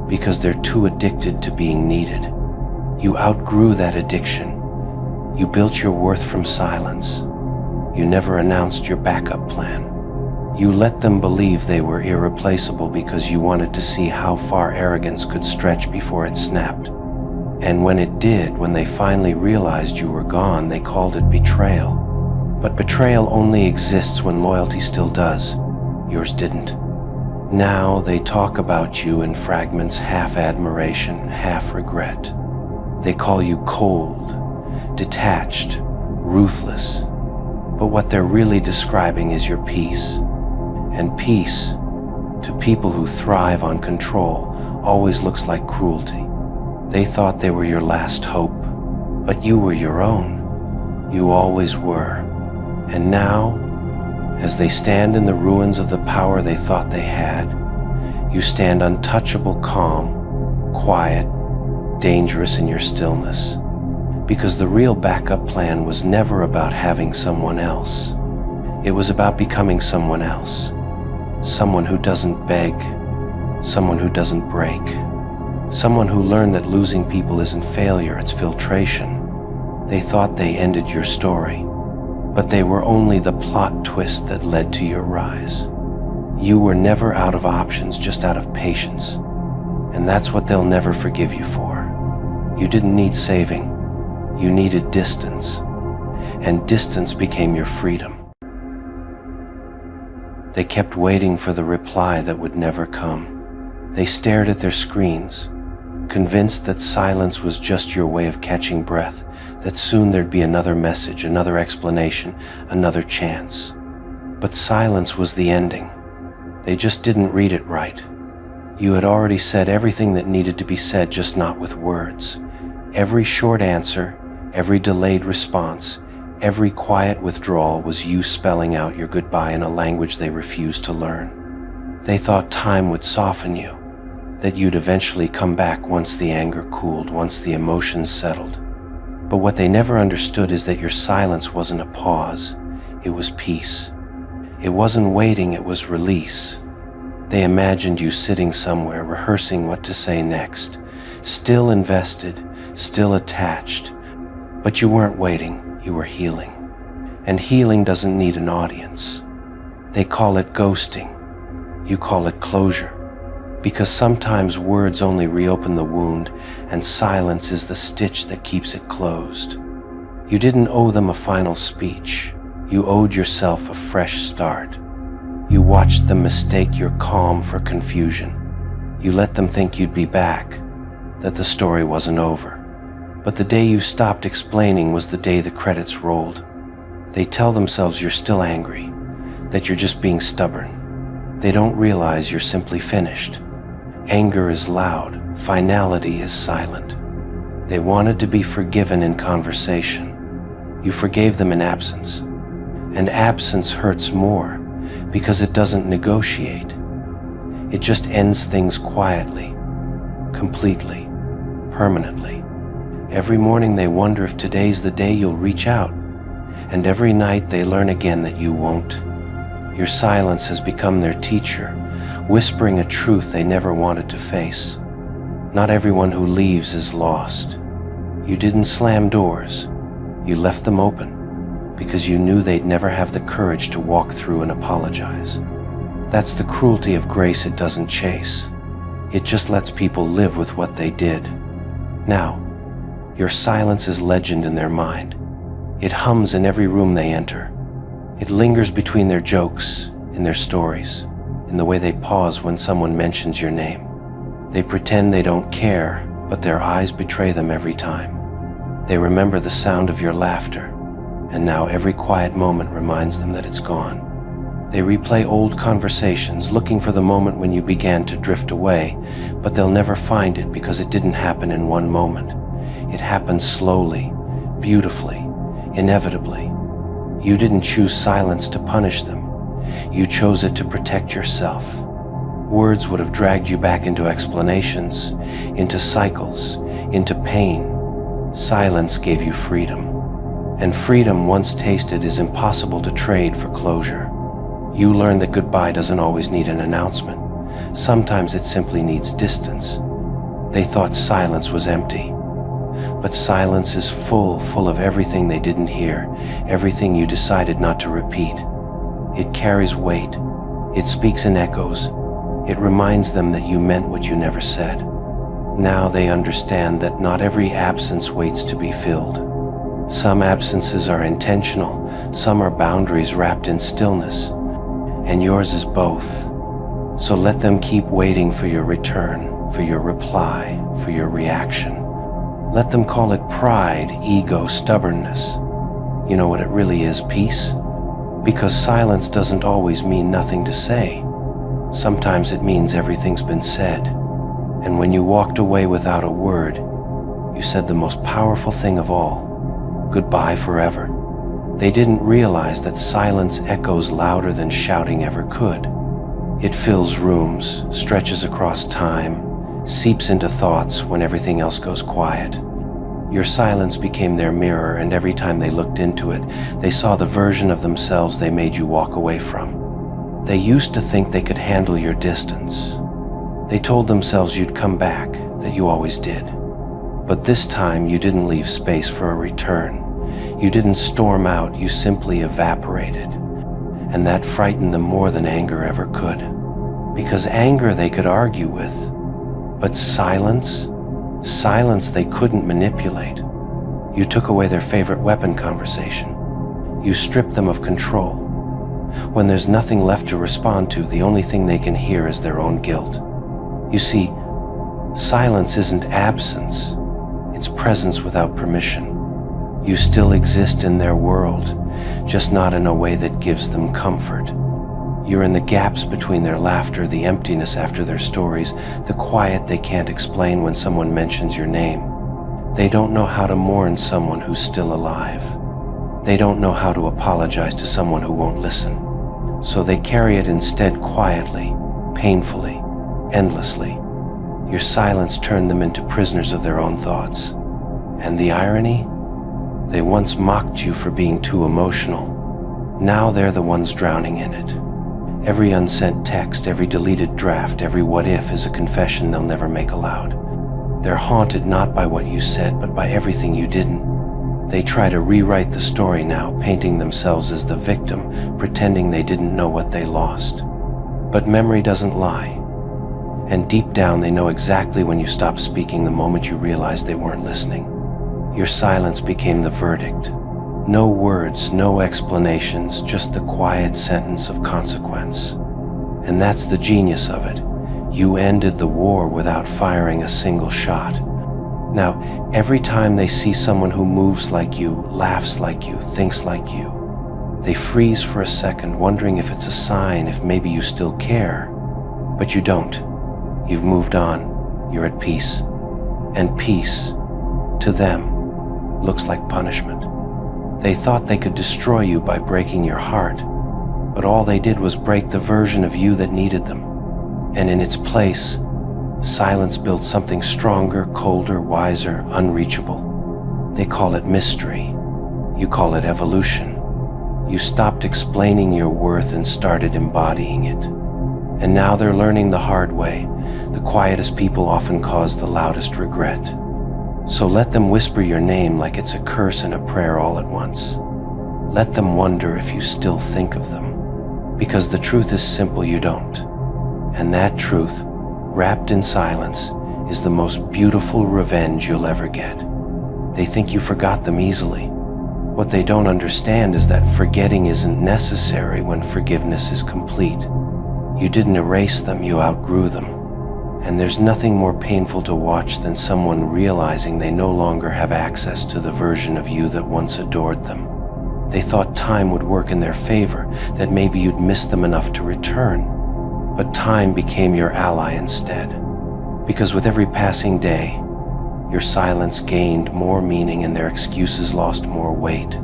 because they're too addicted to being needed. You outgrew that addiction. You built your worth from silence. You never announced your backup plan. You let them believe they were irreplaceable because you wanted to see how far arrogance could stretch before it snapped. And when it did, when they finally realized you were gone, they called it betrayal. But betrayal only exists when loyalty still does. Yours didn't. Now they talk about you in fragments, half admiration, half regret. They call you cold, detached, ruthless. But what they're really describing is your peace. And peace, to people who thrive on control, always looks like cruelty. They thought they were your last hope, but you were your own. You always were. And now, as they stand in the ruins of the power they thought they had, you stand untouchable, calm, quiet, dangerous in your stillness. Because the real backup plan was never about having someone else. It was about becoming someone else. Someone who doesn't beg, someone who doesn't break, someone who learned that losing people isn't failure, it's filtration. They thought they ended your story, but they were only the plot twist that led to your rise. You were never out of options, just out of patience. And that's what they'll never forgive you for. You didn't need saving, you needed distance. And distance became your freedom. They kept waiting for the reply that would never come. They stared at their screens, convinced that silence was just your way of catching breath, that soon there'd be another message, another explanation, another chance. But silence was the ending. They just didn't read it right. You had already said everything that needed to be said, just not with words. Every short answer, every delayed response, every quiet withdrawal was you spelling out your goodbye in a language they refused to learn. They thought time would soften you, that you'd eventually come back once the anger cooled, once the emotions settled. But what they never understood is that your silence wasn't a pause, it was peace. It wasn't waiting, it was release. They imagined you sitting somewhere, rehearsing what to say next, still invested, still attached. But you weren't waiting, you were healing. And healing doesn't need an audience. They call it ghosting. You call it closure. Because sometimes words only reopen the wound, and silence is the stitch that keeps it closed. You didn't owe them a final speech. You owed yourself a fresh start. You watched them mistake your calm for confusion. You let them think you'd be back, that the story wasn't over. But the day you stopped explaining was the day the credits rolled. They tell themselves you're still angry, that you're just being stubborn. They don't realize you're simply finished. Anger is loud, finality is silent. They wanted to be forgiven in conversation. You forgave them in absence. And absence hurts more because it doesn't negotiate. It just ends things quietly, completely, permanently. Every morning they wonder if today's the day you'll reach out. And every night they learn again that you won't. Your silence has become their teacher, whispering a truth they never wanted to face. Not everyone who leaves is lost. You didn't slam doors. You left them open because you knew they'd never have the courage to walk through and apologize. That's the cruelty of grace. It doesn't chase. It just lets people live with what they did. Now, your silence is legend in their mind. It hums in every room they enter. It lingers between their jokes, in their stories, in the way they pause when someone mentions your name. They pretend they don't care, but their eyes betray them every time. They remember the sound of your laughter, and now every quiet moment reminds them that it's gone. They replay old conversations, looking for the moment when you began to drift away, but they'll never find it because it didn't happen in one moment. It happened slowly, beautifully, inevitably. You didn't choose silence to punish them. You chose it to protect yourself. Words would have dragged you back into explanations, into cycles, into pain. Silence gave you freedom. And freedom, once tasted, is impossible to trade for closure. You learned that goodbye doesn't always need an announcement. Sometimes it simply needs distance. They thought silence was empty. But silence is full of everything they didn't hear, everything you decided not to repeat. It carries weight. It speaks in echoes. It reminds them that you meant what you never said. Now they understand that not every absence waits to be filled. Some absences are intentional, some are boundaries wrapped in stillness, and yours is both. So let them keep waiting for your return, for your reply, for your reaction. Let them call it pride, ego, stubbornness. You know what it really is? Peace. Because silence doesn't always mean nothing to say. Sometimes it means everything's been said. And when you walked away without a word, you said the most powerful thing of all. Goodbye forever. They didn't realize that silence echoes louder than shouting ever could. It fills rooms, stretches across time, seeps into thoughts when everything else goes quiet. Your silence became their mirror, and every time they looked into it, they saw the version of themselves they made you walk away from. They used to think they could handle your distance. They told themselves you'd come back, that you always did. But this time you didn't leave space for a return. You didn't storm out, you simply evaporated. And that frightened them more than anger ever could. Because anger they could argue with. But silence they couldn't manipulate. You took away their favorite weapon conversation. You stripped them of control. When there's nothing left to respond to, the only thing they can hear is their own guilt. You see, silence isn't absence. It's presence without permission. You still exist in their world, just not in a way that gives them comfort. You're in the gaps between their laughter, the emptiness after their stories, the quiet they can't explain when someone mentions your name. They don't know how to mourn someone who's still alive. They don't know how to apologize to someone who won't listen. So they carry it instead quietly, painfully, endlessly. Your silence turned them into prisoners of their own thoughts. And the irony? They once mocked you for being too emotional. Now they're the ones drowning in it. Every unsent text, every deleted draft, every what if is a confession they'll never make aloud. They're haunted not by what you said, but by everything you didn't. They try to rewrite the story now, painting themselves as the victim, pretending they didn't know what they lost. But memory doesn't lie. And deep down they know exactly when you stopped speaking, the moment you realized they weren't listening. Your silence became the verdict. No words, no explanations, just the quiet sentence of consequence. And that's the genius of it. You ended the war without firing a single shot. Now, every time they see someone who moves like you, laughs like you, thinks like you, they freeze for a second, wondering if it's a sign, if maybe you still care. But you don't. You've moved on. You're at peace. And peace, to them, looks like punishment. They thought they could destroy you by breaking your heart, but all they did was break the version of you that needed them. And in its place, silence built something stronger, colder, wiser, unreachable. They call it mystery. You call it evolution. You stopped explaining your worth and started embodying it. And now they're learning the hard way. The quietest people often cause the loudest regret. So let them whisper your name like it's a curse and a prayer all at once. Let them wonder if you still think of them. Because the truth is simple, you don't. And that truth, wrapped in silence, is the most beautiful revenge you'll ever get. They think you forgot them easily. What they don't understand is that forgetting isn't necessary when forgiveness is complete. You didn't erase them, you outgrew them. And there's nothing more painful to watch than someone realizing they no longer have access to the version of you that once adored them. They thought time would work in their favor, that maybe you'd miss them enough to return. But time became your ally instead. Because with every passing day, your silence gained more meaning and their excuses lost more weight.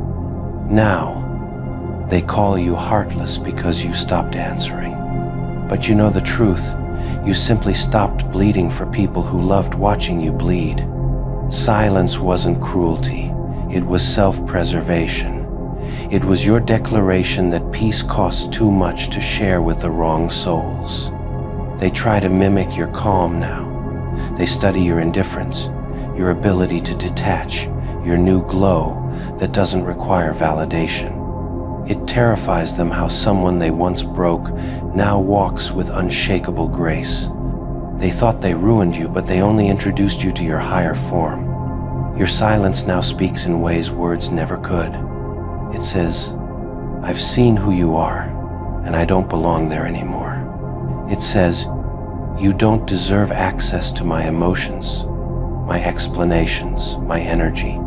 Now, they call you heartless because you stopped answering. But you know the truth. You simply stopped bleeding for people who loved watching you bleed. Silence wasn't cruelty. It was self-preservation. It was your declaration that peace costs too much to share with the wrong souls. They try to mimic your calm now. They study your indifference, your ability to detach, your new glow that doesn't require validation. It terrifies them how someone they once broke now walks with unshakable grace. They thought they ruined you, but they only introduced you to your higher form. Your silence now speaks in ways words never could. It says, I've seen who you are, and I don't belong there anymore. It says, you don't deserve access to my emotions, my explanations, my energy.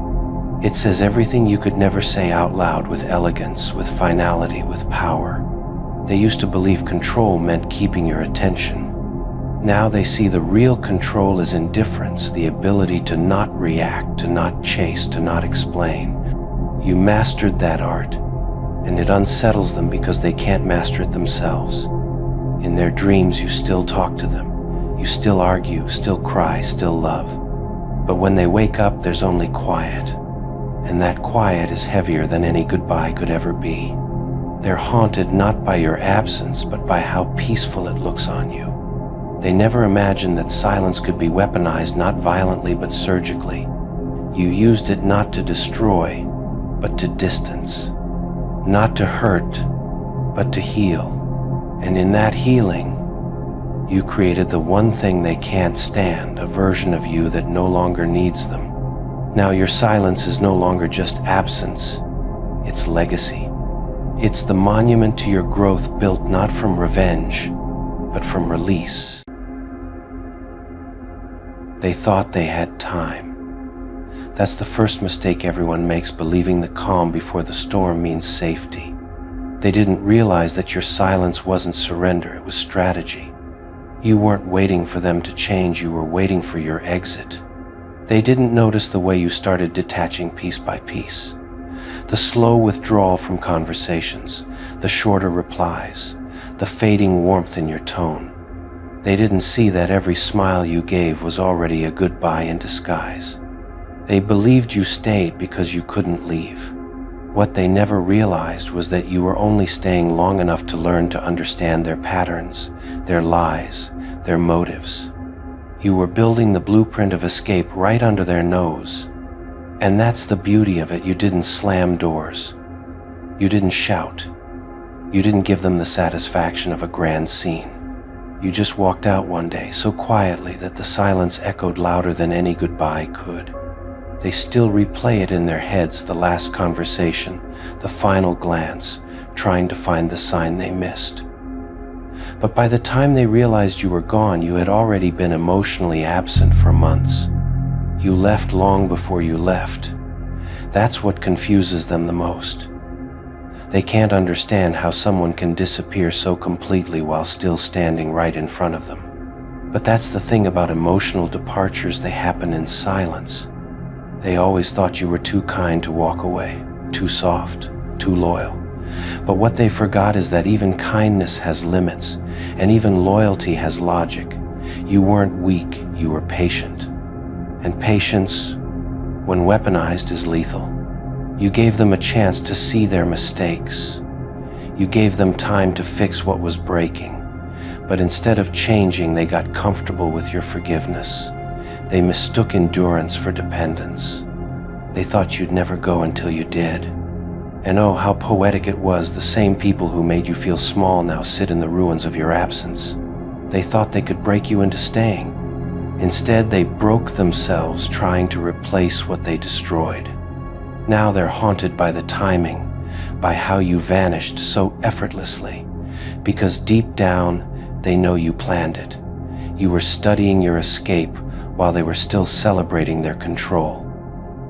It says everything you could never say out loud, with elegance, with finality, with power. They used to believe control meant keeping your attention. Now they see the real control is indifference, the ability to not react, to not chase, to not explain. You mastered that art, and it unsettles them because they can't master it themselves. In their dreams, you still talk to them. You still argue, still cry, still love. But when they wake up, there's only quiet. And that quiet is heavier than any goodbye could ever be. They're haunted not by your absence, but by how peaceful it looks on you. They never imagined that silence could be weaponized, not violently but surgically. You used it not to destroy, but to distance. Not to hurt, but to heal. And in that healing, you created the one thing they can't stand, a version of you that no longer needs them. Now your silence is no longer just absence, it's legacy. It's the monument to your growth, built not from revenge, but from release. They thought they had time. That's the first mistake everyone makes, believing the calm before the storm means safety. They didn't realize that your silence wasn't surrender, it was strategy. You weren't waiting for them to change, you were waiting for your exit. They didn't notice the way you started detaching piece by piece. The slow withdrawal from conversations, the shorter replies, the fading warmth in your tone. They didn't see that every smile you gave was already a goodbye in disguise. They believed you stayed because you couldn't leave. What they never realized was that you were only staying long enough to learn to understand their patterns, their lies, their motives. You were building the blueprint of escape right under their nose. And that's the beauty of it. You didn't slam doors. You didn't shout. You didn't give them the satisfaction of a grand scene. You just walked out one day so quietly that the silence echoed louder than any goodbye could. They still replay it in their heads, the last conversation, the final glance, trying to find the sign they missed. But by the time they realized you were gone, you had already been emotionally absent for months. You left long before you left. That's what confuses them the most. They can't understand how someone can disappear so completely while still standing right in front of them. But that's the thing about emotional departures, they happen in silence. They always thought you were too kind to walk away, too soft, too loyal. But what they forgot is that even kindness has limits, and even loyalty has logic. You weren't weak, you were patient. And patience, when weaponized, is lethal. You gave them a chance to see their mistakes. You gave them time to fix what was breaking. But instead of changing, they got comfortable with your forgiveness. They mistook endurance for dependence. They thought you'd never go until you did. And oh, how poetic it was. The same people who made you feel small now sit in the ruins of your absence. They thought they could break you into staying. Instead, they broke themselves trying to replace what they destroyed. Now they're haunted by the timing, by how you vanished so effortlessly, because deep down, they know you planned it. You were studying your escape while they were still celebrating their control.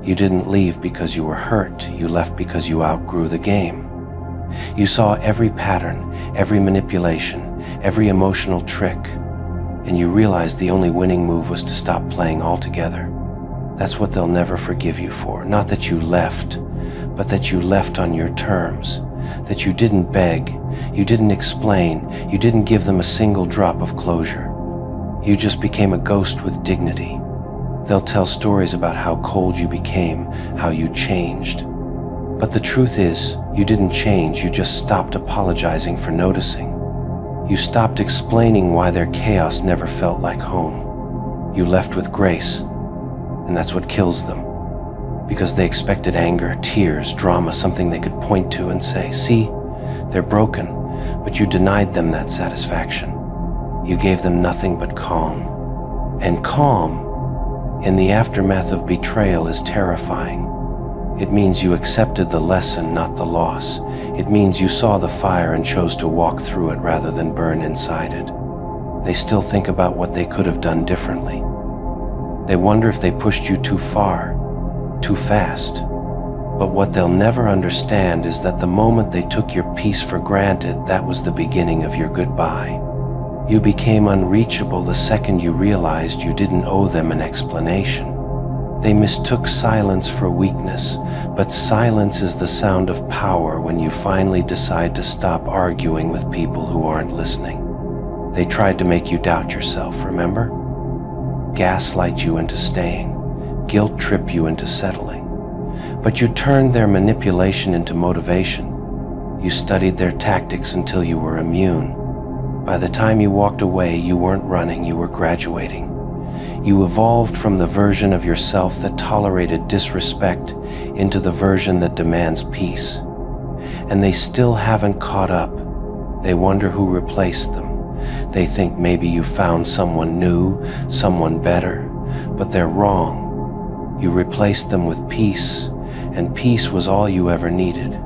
You didn't leave because you were hurt. You left because you outgrew the game. You saw every pattern, every manipulation, every emotional trick, and you realized the only winning move was to stop playing altogether. That's what they'll never forgive you for. Not that you left, but that you left on your terms, that you didn't beg, you didn't explain, you didn't give them a single drop of closure. You just became a ghost with dignity. They'll tell stories about how cold you became, how you changed. But the truth is, you didn't change, you just stopped apologizing for noticing. You stopped explaining why their chaos never felt like home. You left with grace, and that's what kills them. Because they expected anger, tears, drama, something they could point to and say, see, they're broken, but you denied them that satisfaction. You gave them nothing but calm. And calm, in the aftermath of betrayal, is terrifying. It means you accepted the lesson, not the loss. It means you saw the fire and chose to walk through it rather than burn inside it. They still think about what they could have done differently. They wonder if they pushed you too far, too fast. But what they'll never understand is that the moment they took your peace for granted, that was the beginning of your goodbye. You became unreachable the second you realized you didn't owe them an explanation. They mistook silence for weakness, but silence is the sound of power when you finally decide to stop arguing with people who aren't listening. They tried to make you doubt yourself, remember? Gaslight you into staying, guilt trip you into settling. But you turned their manipulation into motivation. You studied their tactics until you were immune. By the time you walked away, you weren't running, you were graduating. You evolved from the version of yourself that tolerated disrespect into the version that demands peace. And they still haven't caught up. They wonder who replaced them. They think maybe you found someone new, someone better, but they're wrong. You replaced them with peace, and peace was all you ever needed.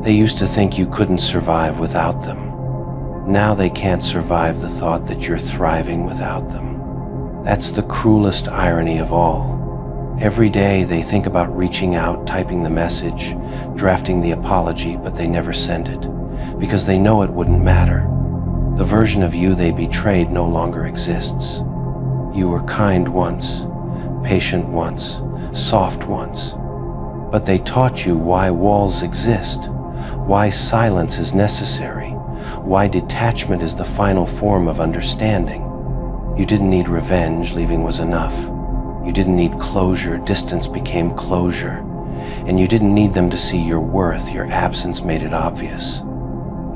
They used to think you couldn't survive without them. Now they can't survive the thought that you're thriving without them. That's the cruelest irony of all. Every day they think about reaching out, typing the message, drafting the apology, but they never send it, because they know it wouldn't matter. The version of you they betrayed no longer exists. You were kind once, patient once, soft once, but they taught you why walls exist, why silence is necessary, why detachment is the final form of understanding. You didn't need revenge, leaving was enough. You didn't need closure, distance became closure. And you didn't need them to see your worth, your absence made it obvious.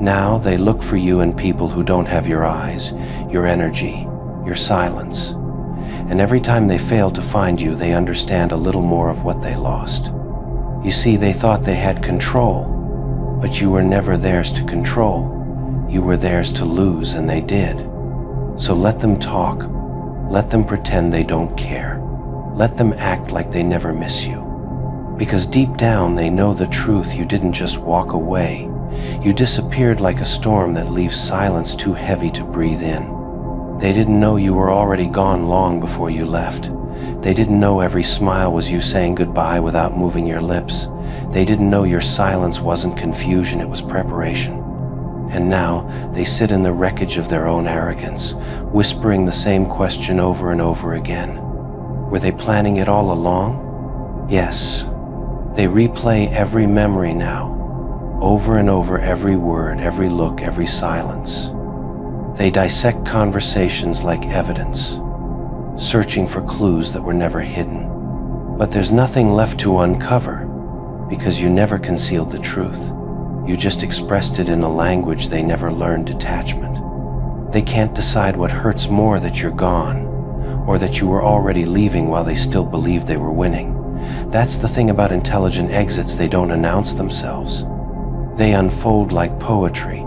Now they look for you in people who don't have your eyes, your energy, your silence. And every time they fail to find you, they understand a little more of what they lost. You see, they thought they had control, but you were never theirs to control. You were theirs to lose, and they did. So let them talk. Let them pretend they don't care. Let them act like they never miss you. Because deep down they know the truth. You didn't just walk away. You disappeared like a storm that leaves silence too heavy to breathe in. They didn't know you were already gone long before you left. They didn't know every smile was you saying goodbye without moving your lips. They didn't know your silence wasn't confusion, it was preparation. And now they sit in the wreckage of their own arrogance, whispering the same question over and over again. Were they planning it all along? Yes. They replay every memory now, over and over, every word, every look, every silence. They dissect conversations like evidence, searching for clues that were never hidden. But there's nothing left to uncover, because you never concealed the truth. You just expressed it in a language they never learned: detachment. They can't decide what hurts more, that you're gone, or that you were already leaving while they still believed they were winning. That's the thing about intelligent exits, they don't announce themselves. They unfold like poetry,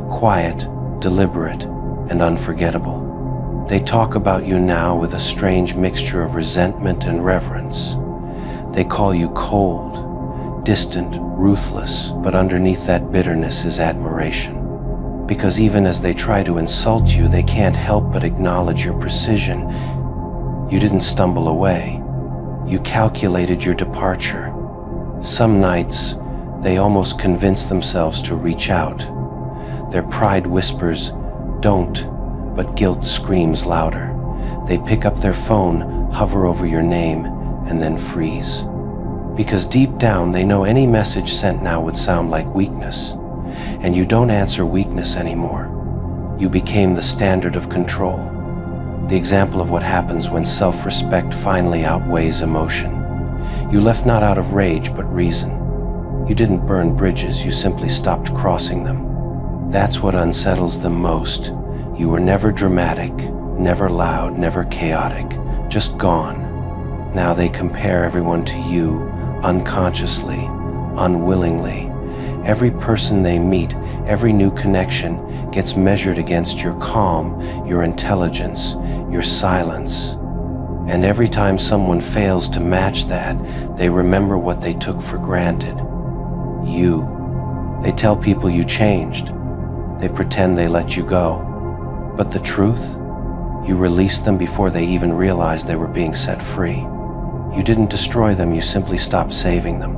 quiet, deliberate, and unforgettable. They talk about you now with a strange mixture of resentment and reverence. They call you cold, distant, ruthless, but underneath that bitterness is admiration. Because even as they try to insult you, they can't help but acknowledge your precision. You didn't stumble away. You calculated your departure. Some nights, they almost convince themselves to reach out. Their pride whispers, "Don't," but guilt screams louder. They pick up their phone, hover over your name, and then freeze. Because deep down, they know any message sent now would sound like weakness. And you don't answer weakness anymore. You became the standard of control. The example of what happens when self-respect finally outweighs emotion. You left not out of rage, but reason. You didn't burn bridges, you simply stopped crossing them. That's what unsettles them most. You were never dramatic, never loud, never chaotic, just gone. Now they compare everyone to you, unconsciously, unwillingly. Every person they meet, every new connection gets measured against your calm, your intelligence, your silence. And every time someone fails to match that, they remember what they took for granted. You. They tell people you changed. They pretend they let you go. But the truth? You released them before they even realized they were being set free. You didn't destroy them, you simply stopped saving them.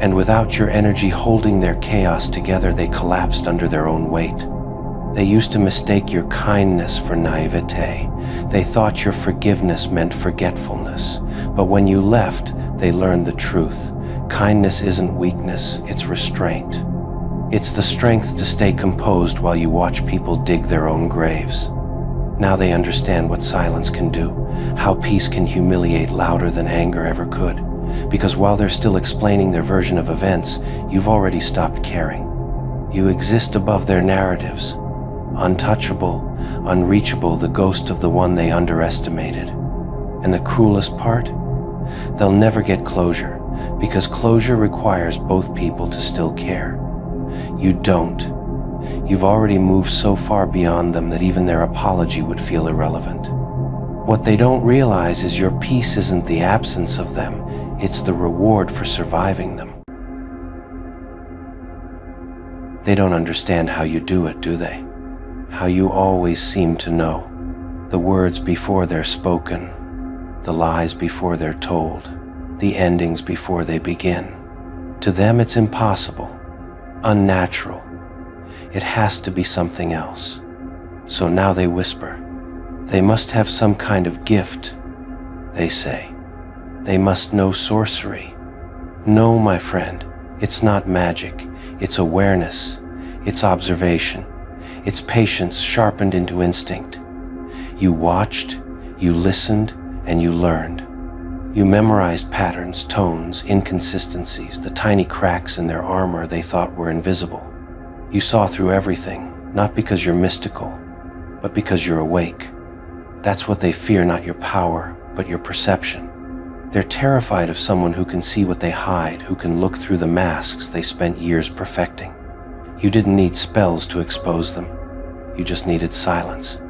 And without your energy holding their chaos together, they collapsed under their own weight. They used to mistake your kindness for naivete. They thought your forgiveness meant forgetfulness. But when you left, they learned the truth. Kindness isn't weakness, it's restraint. It's the strength to stay composed while you watch people dig their own graves. Now they understand what silence can do, how peace can humiliate louder than anger ever could. Because while they're still explaining their version of events, you've already stopped caring. You exist above their narratives, untouchable, unreachable, the ghost of the one they underestimated. And the cruelest part? They'll never get closure, because closure requires both people to still care. You don't. You've already moved so far beyond them that even their apology would feel irrelevant. What they don't realize is your peace isn't the absence of them, it's the reward for surviving them. They don't understand how you do it, do they? How you always seem to know. The words before they're spoken, the lies before they're told, the endings before they begin. To them it's impossible, unnatural. It has to be something else. So now they whisper. They must have some kind of gift, they say. They must know sorcery. No, my friend, it's not magic. It's awareness. It's observation. It's patience sharpened into instinct. You watched, you listened, and you learned. You memorized patterns, tones, inconsistencies, the tiny cracks in their armor they thought were invisible. You saw through everything, not because you're mystical, but because you're awake. That's what they fear, not your power, but your perception. They're terrified of someone who can see what they hide, who can look through the masks they spent years perfecting. You didn't need spells to expose them. You just needed silence.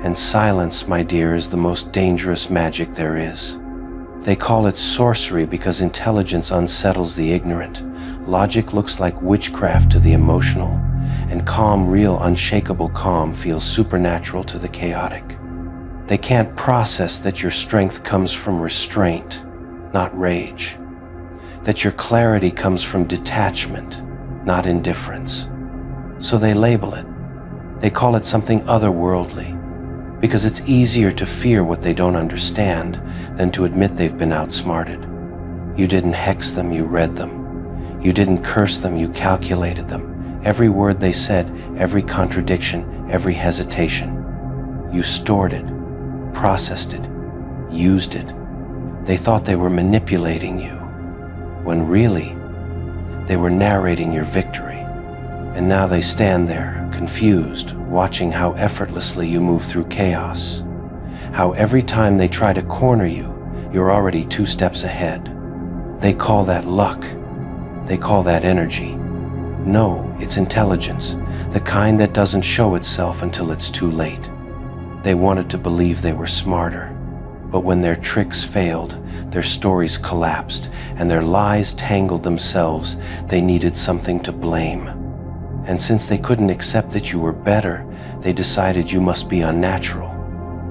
And silence, my dear, is the most dangerous magic there is. They call it sorcery because intelligence unsettles the ignorant. Logic looks like witchcraft to the emotional, and calm, real, unshakable calm feels supernatural to the chaotic. They can't process that your strength comes from restraint, not rage. That your clarity comes from detachment, not indifference. So they label it. They call it something otherworldly, because it's easier to fear what they don't understand than to admit they've been outsmarted. You didn't hex them, you read them. You didn't curse them, you calculated them. Every word they said, every contradiction, every hesitation. You stored it, processed it, used it. They thought they were manipulating you, when really, they were narrating your victory. And now they stand there, confused, watching how effortlessly you move through chaos. How every time they try to corner you, you're already 2 steps ahead. They call that luck. They call that energy. No, it's intelligence, the kind that doesn't show itself until it's too late. They wanted to believe they were smarter, but when their tricks failed, their stories collapsed, and their lies tangled themselves, they needed something to blame. And since they couldn't accept that you were better, they decided you must be unnatural.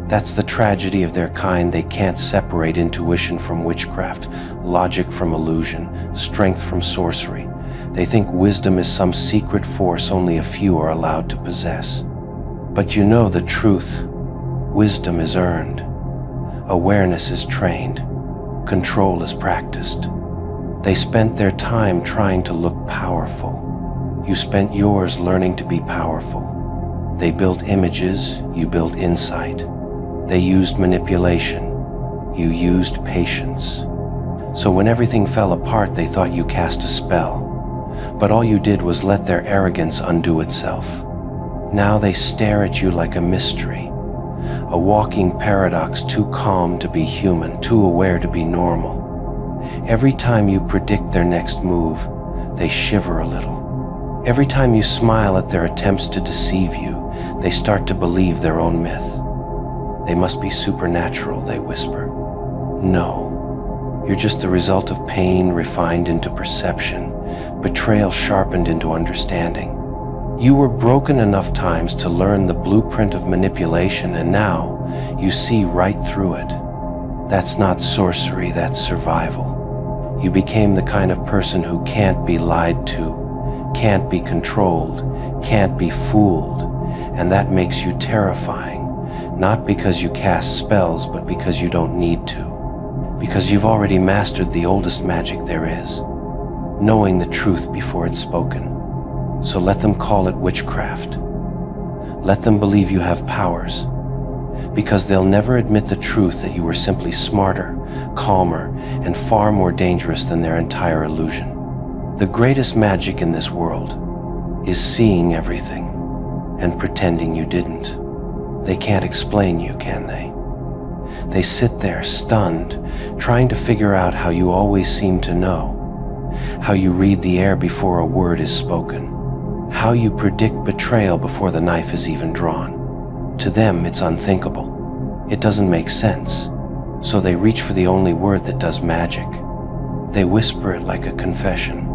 That's the tragedy of their kind. They can't separate intuition from witchcraft, logic from illusion, strength from sorcery. They think wisdom is some secret force only a few are allowed to possess. But you know the truth. Wisdom is earned. Awareness is trained. Control is practiced. They spent their time trying to look powerful. You spent yours learning to be powerful. They built images, you built insight. They used manipulation, you used patience. So when everything fell apart, they thought you cast a spell. But all you did was let their arrogance undo itself. Now they stare at you like a mystery, a walking paradox, too calm to be human, too aware to be normal. Every time you predict their next move, they shiver a little. Every time you smile at their attempts to deceive you, they start to believe their own myth. They must be supernatural, they whisper. No, you're just the result of pain refined into perception, betrayal sharpened into understanding. You were broken enough times to learn the blueprint of manipulation, and now you see right through it. That's not sorcery, that's survival. You became the kind of person who can't be lied to, can't be controlled, can't be fooled, and that makes you terrifying, not because you cast spells, but because you don't need to, because you've already mastered the oldest magic there is, knowing the truth before it's spoken. So let them call it witchcraft. Let them believe you have powers, because they'll never admit the truth that you were simply smarter, calmer, and far more dangerous than their entire illusion. The greatest magic in this world is seeing everything and pretending you didn't. They can't explain you, can they? They sit there stunned, trying to figure out how you always seem to know, how you read the air before a word is spoken, how you predict betrayal before the knife is even drawn. To them, it's unthinkable. It doesn't make sense, so they reach for the only word that does magic. They whisper it like a confession.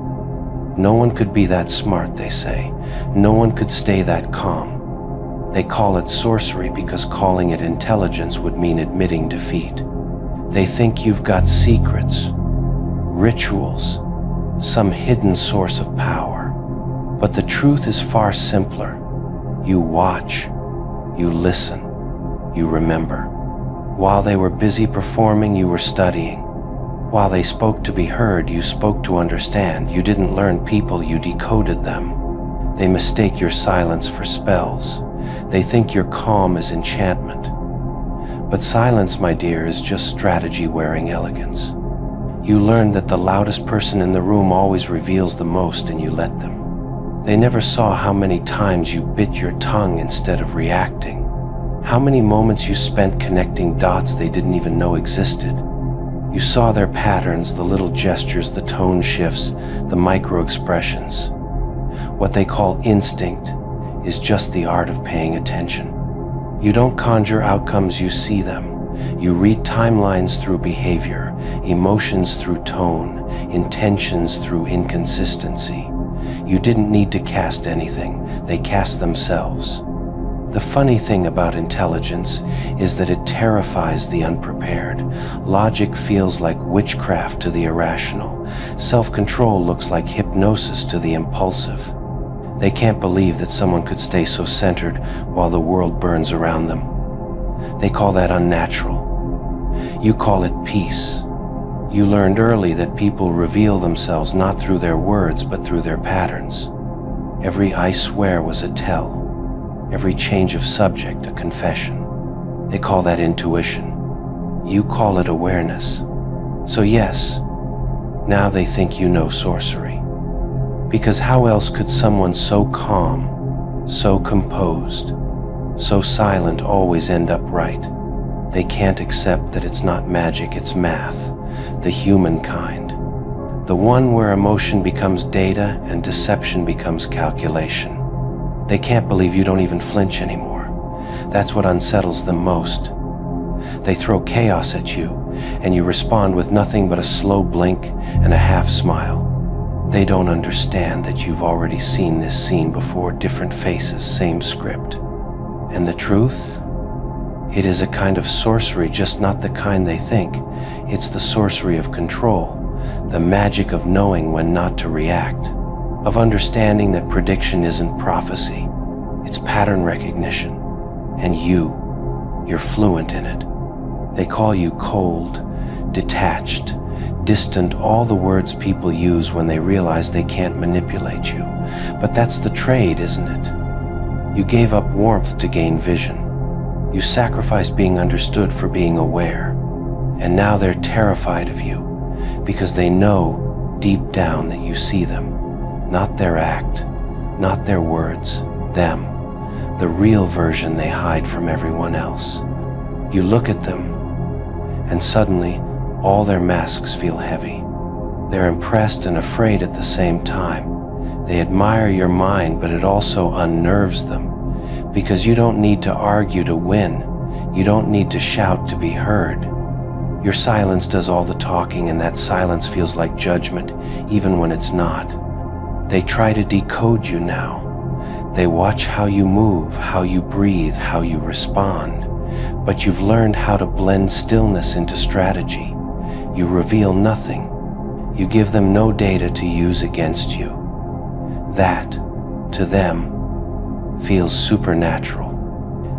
No one could be that smart, they say. No one could stay that calm. They call it sorcery because calling it intelligence would mean admitting defeat. They think you've got secrets, rituals, some hidden source of power. But the truth is far simpler. You watch, you listen, you remember. While they were busy performing, you were studying. While they spoke to be heard, you spoke to understand. You didn't learn people, you decoded them. They mistake your silence for spells. They think your calm is enchantment. But silence, my dear, is just strategy wearing elegance. You learned that the loudest person in the room always reveals the most, and you let them. They never saw how many times you bit your tongue instead of reacting, how many moments you spent connecting dots they didn't even know existed. You saw their patterns, the little gestures, the tone shifts, the micro expressions. What they call instinct is just the art of paying attention. You don't conjure outcomes, you see them. You read timelines through behavior, emotions through tone, intentions through inconsistency. You didn't need to cast anything, they cast themselves. The funny thing about intelligence is that it terrifies the unprepared. Logic feels like witchcraft to the irrational. Self-control looks like hypnosis to the impulsive. They can't believe that someone could stay so centered while the world burns around them. They call that unnatural. You call it peace. You learned early that people reveal themselves not through their words but through their patterns. Every "I swear" was a tell. Every change of subject a confession. They call that intuition. You call it awareness. So yes, now they think you know sorcery. Because how else could someone so calm, so composed, so silent always end up right? They can't accept that it's not magic, it's math, the human kind. The one where emotion becomes data and deception becomes calculation. They can't believe you don't even flinch anymore. That's what unsettles them most. They throw chaos at you, and you respond with nothing but a slow blink and a half smile. They don't understand that you've already seen this scene before, different faces, same script. And the truth? It is a kind of sorcery, just not the kind they think. It's the sorcery of control, the magic of knowing when not to react, of understanding that prediction isn't prophecy, it's pattern recognition. And you're fluent in it. They call you cold, detached, distant, all the words people use when they realize they can't manipulate you. But that's the trade, isn't it? You gave up warmth to gain vision. You sacrificed being understood for being aware. And now they're terrified of you because they know deep down that you see them. Not their act, not their words, them. The real version they hide from everyone else. You look at them, and suddenly all their masks feel heavy. They're impressed and afraid at the same time. They admire your mind, but it also unnerves them. Because you don't need to argue to win. You don't need to shout to be heard. Your silence does all the talking, and that silence feels like judgment, even when it's not. They try to decode you now. They watch how you move, how you breathe, how you respond. But you've learned how to blend stillness into strategy. You reveal nothing. You give them no data to use against you. That, to them, feels supernatural.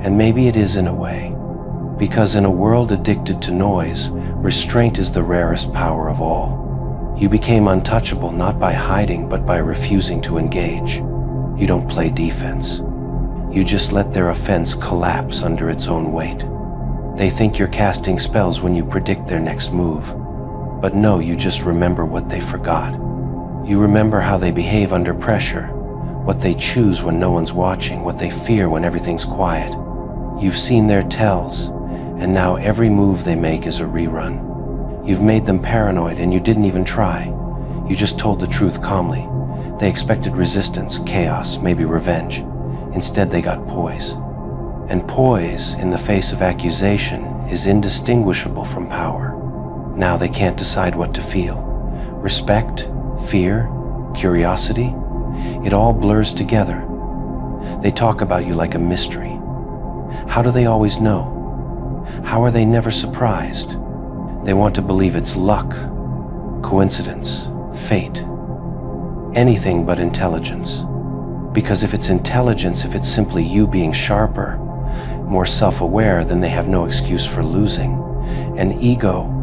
And maybe it is in a way. Because in a world addicted to noise, restraint is the rarest power of all. You became untouchable not by hiding, but by refusing to engage. You don't play defense. You just let their offense collapse under its own weight. They think you're casting spells when you predict their next move. But no, you just remember what they forgot. You remember how they behave under pressure, what they choose when no one's watching, what they fear when everything's quiet. You've seen their tells, and now every move they make is a rerun. You've made them paranoid, and you didn't even try. You just told the truth calmly. They expected resistance, chaos, maybe revenge. Instead, they got poise. And poise, in the face of accusation, is indistinguishable from power. Now they can't decide what to feel. Respect, fear, curiosity, it all blurs together. They talk about you like a mystery. How do they always know? How are they never surprised? They want to believe it's luck, coincidence, fate. Anything but intelligence. Because if it's intelligence, if it's simply you being sharper, more self-aware, then they have no excuse for losing. And ego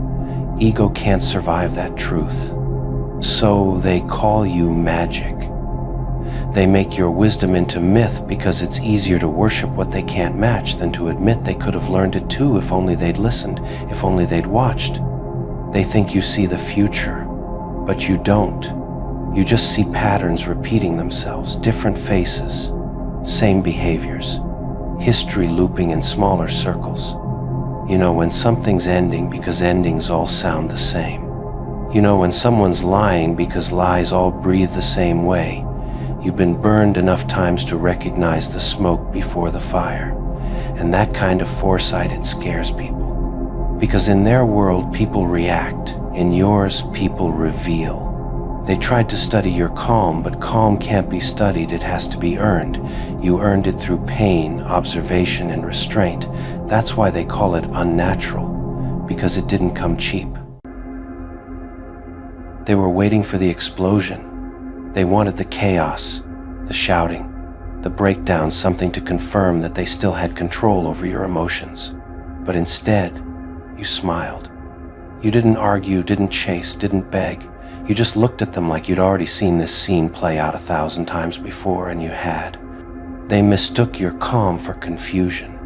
can't survive that truth. So they call you magic. They make your wisdom into myth because it's easier to worship what they can't match than to admit they could have learned it too if only they'd listened, if only they'd watched. They think you see the future, but you don't. You just see patterns repeating themselves, different faces, same behaviors, history looping in smaller circles. You know when something's ending because endings all sound the same. You know when someone's lying because lies all breathe the same way. You've been burned enough times to recognize the smoke before the fire. And that kind of foresight, it scares people. Because in their world, people react. In yours, people reveal. They tried to study your calm, but calm can't be studied, it has to be earned. You earned it through pain, observation, and restraint. That's why they call it unnatural, because it didn't come cheap. They were waiting for the explosion. They wanted the chaos, the shouting, the breakdown, something to confirm that they still had control over your emotions. But instead, you smiled. You didn't argue, didn't chase, didn't beg. You just looked at them like you'd already seen this scene play out 1,000 times before, and you had. They mistook your calm for confusion.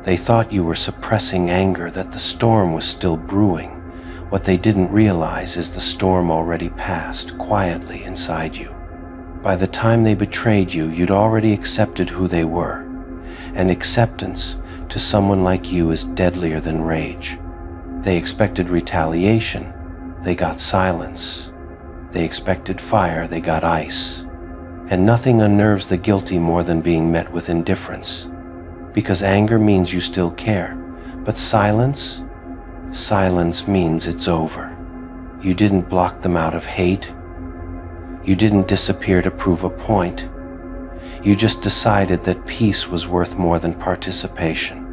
They thought you were suppressing anger, that the storm was still brewing. What they didn't realize is the storm already passed, quietly inside you. By the time they betrayed you, you'd already accepted who they were. And acceptance, to someone like you, is deadlier than rage. They expected retaliation, they got silence. They expected fire, they got ice. And nothing unnerves the guilty more than being met with indifference. Because anger means you still care, but silence means it's over. You didn't block them out of hate. You didn't disappear to prove a point. You just decided that peace was worth more than participation.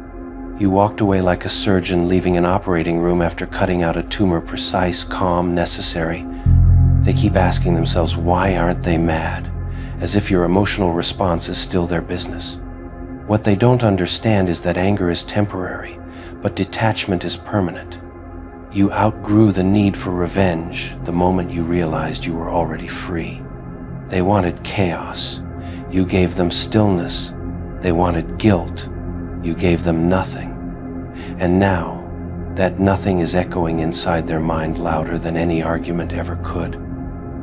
You walked away like a surgeon leaving an operating room after cutting out a tumor, precise, calm, necessary. They keep asking themselves, why aren't they mad? As if your emotional response is still their business. What they don't understand is that anger is temporary, but detachment is permanent. You outgrew the need for revenge the moment you realized you were already free. They wanted chaos. You gave them stillness. They wanted guilt. You gave them nothing. And now, that nothing is echoing inside their mind louder than any argument ever could.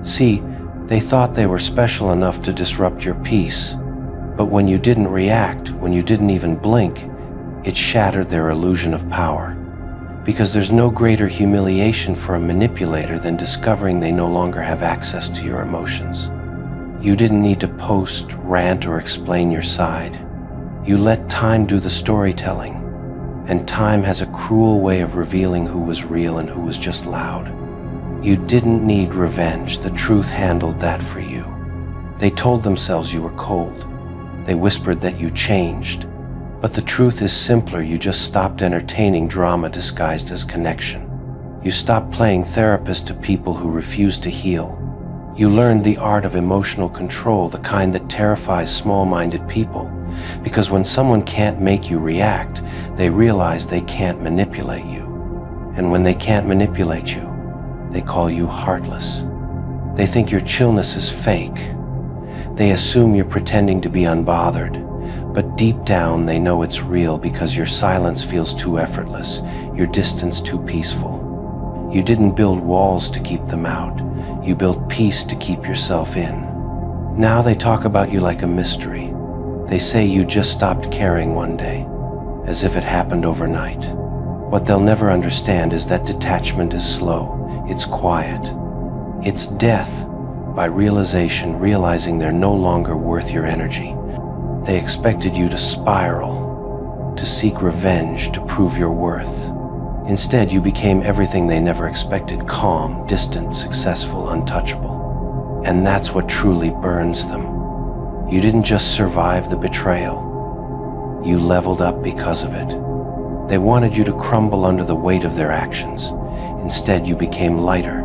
See, they thought they were special enough to disrupt your peace. But when you didn't react, when you didn't even blink, it shattered their illusion of power. Because there's no greater humiliation for a manipulator than discovering they no longer have access to your emotions. You didn't need to post, rant, or explain your side. You let time do the storytelling. And time has a cruel way of revealing who was real and who was just loud. You didn't need revenge. The truth handled that for you. They told themselves you were cold. They whispered that you changed. But the truth is simpler. You just stopped entertaining drama disguised as connection. You stopped playing therapist to people who refuse to heal. You learned the art of emotional control, the kind that terrifies small-minded people. Because when someone can't make you react, they realize they can't manipulate you. And when they can't manipulate you, they call you heartless. They think your chillness is fake. They assume you're pretending to be unbothered. But deep down, they know it's real because your silence feels too effortless, your distance too peaceful. You didn't build walls to keep them out. You built peace to keep yourself in. Now they talk about you like a mystery. They say you just stopped caring one day, as if it happened overnight. What they'll never understand is that detachment is slow, it's quiet. It's death by realizing they're no longer worth your energy. They expected you to spiral, to seek revenge, to prove your worth. Instead, you became everything they never expected: calm, distant, successful, untouchable. And that's what truly burns them. You didn't just survive the betrayal. You leveled up because of it. They wanted you to crumble under the weight of their actions. Instead, you became lighter.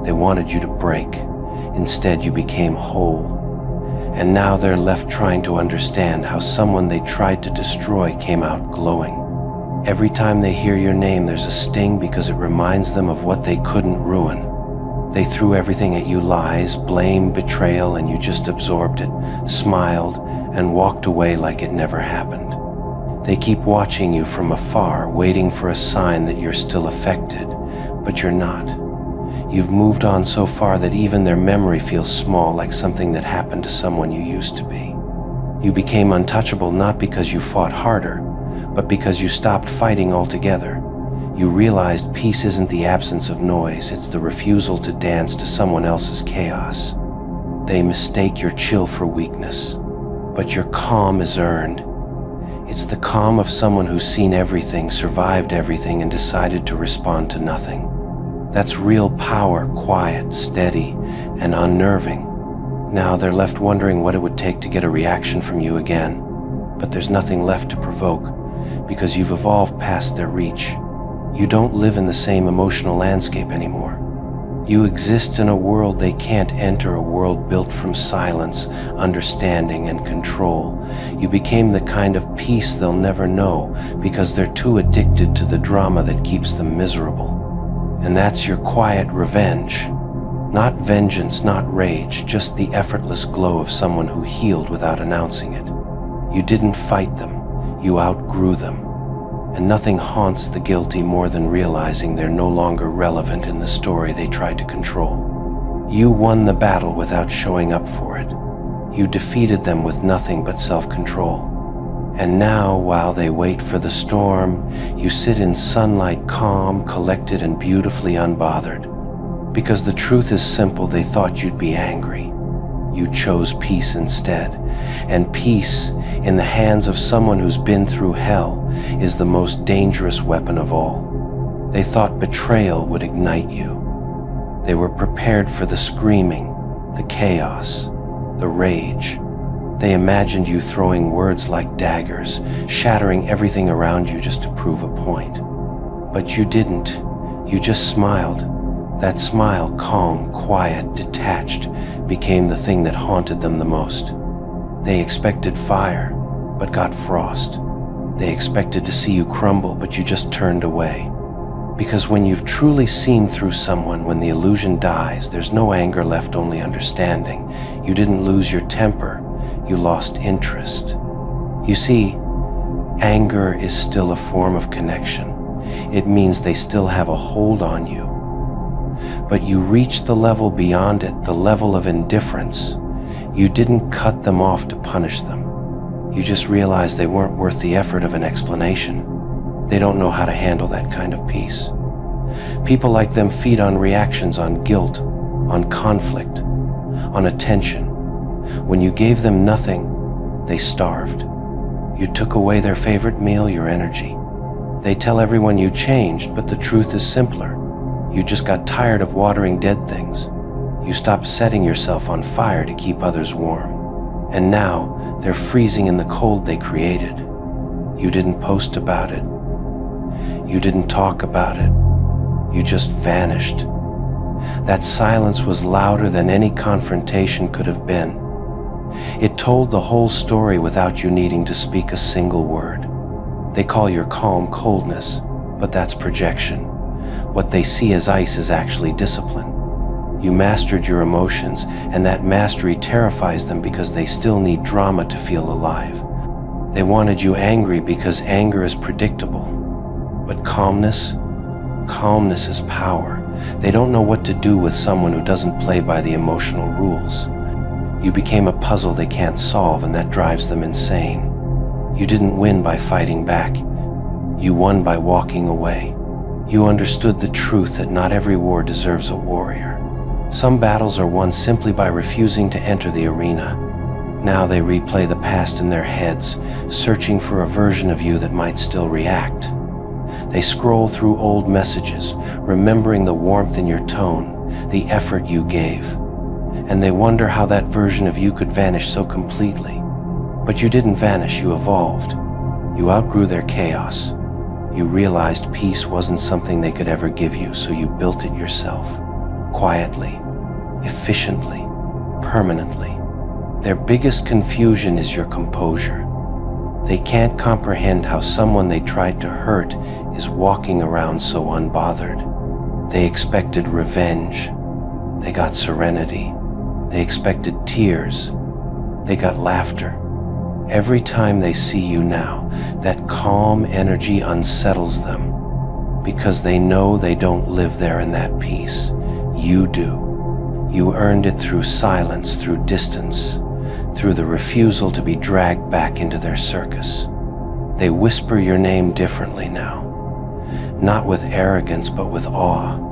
They wanted you to break. Instead, you became whole. And now they're left trying to understand how someone they tried to destroy came out glowing. Every time they hear your name, there's a sting because it reminds them of what they couldn't ruin. They threw everything at you: lies, blame, betrayal, and you just absorbed it, smiled, and walked away like it never happened. They keep watching you from afar, waiting for a sign that you're still affected, but you're not. You've moved on so far that even their memory feels small, like something that happened to someone you used to be. You became untouchable not because you fought harder, but because you stopped fighting altogether. You realized peace isn't the absence of noise, it's the refusal to dance to someone else's chaos. They mistake your chill for weakness, but your calm is earned. It's the calm of someone who's seen everything, survived everything, and decided to respond to nothing. That's real power, quiet, steady, and unnerving. Now they're left wondering what it would take to get a reaction from you again, but there's nothing left to provoke, because you've evolved past their reach. You don't live in the same emotional landscape anymore. You exist in a world they can't enter, a world built from silence, understanding, and control. You became the kind of peace they'll never know because they're too addicted to the drama that keeps them miserable. And that's your quiet revenge. Not vengeance, not rage, just the effortless glow of someone who healed without announcing it. You didn't fight them, you outgrew them. And nothing haunts the guilty more than realizing they're no longer relevant in the story they tried to control. You won the battle without showing up for it. You defeated them with nothing but self-control. And now, while they wait for the storm, you sit in sunlight, calm, collected, and beautifully unbothered. Because the truth is simple, they thought you'd be angry. You chose peace instead. And peace, in the hands of someone who's been through hell, is the most dangerous weapon of all. They thought betrayal would ignite you. They were prepared for the screaming, the chaos, the rage. They imagined you throwing words like daggers, shattering everything around you just to prove a point. But you didn't. You just smiled. That smile, calm, quiet, detached, became the thing that haunted them the most. They expected fire, but got frost. They expected to see you crumble, but you just turned away. Because when you've truly seen through someone, when the illusion dies, there's no anger left, only understanding. You didn't lose your temper, you lost interest. You see, anger is still a form of connection. It means they still have a hold on you. But you reached the level beyond it, the level of indifference. You didn't cut them off to punish them. You just realized they weren't worth the effort of an explanation. They don't know how to handle that kind of peace. People like them feed on reactions, on guilt, on conflict, on attention. When you gave them nothing, they starved. You took away their favorite meal, your energy. They tell everyone you changed, but the truth is simpler. You just got tired of watering dead things. You stopped setting yourself on fire to keep others warm. And now, they're freezing in the cold they created. You didn't post about it. You didn't talk about it. You just vanished. That silence was louder than any confrontation could have been. It told the whole story without you needing to speak a single word. They call your calm coldness, but that's projection. What they see as ice is actually discipline. You mastered your emotions, and that mastery terrifies them because they still need drama to feel alive. They wanted you angry because anger is predictable. But calmness is power. They don't know what to do with someone who doesn't play by the emotional rules. You became a puzzle they can't solve, and that drives them insane. You didn't win by fighting back. You won by walking away. You understood the truth that not every war deserves a warrior. Some battles are won simply by refusing to enter the arena. Now they replay the past in their heads, searching for a version of you that might still react. They scroll through old messages, remembering the warmth in your tone, the effort you gave. And they wonder how that version of you could vanish so completely. But you didn't vanish, you evolved. You outgrew their chaos. You realized peace wasn't something they could ever give you, so you built it yourself. Quietly, efficiently, permanently. Their biggest confusion is your composure. They can't comprehend how someone they tried to hurt is walking around so unbothered. They expected revenge, They got serenity. They expected tears. They got laughter. Every time they see you now, that calm energy unsettles them because they know they don't live there in that peace. You do. You earned it through silence, through distance, through the refusal to be dragged back into their circus. They whisper your name differently now, not with arrogance but with awe,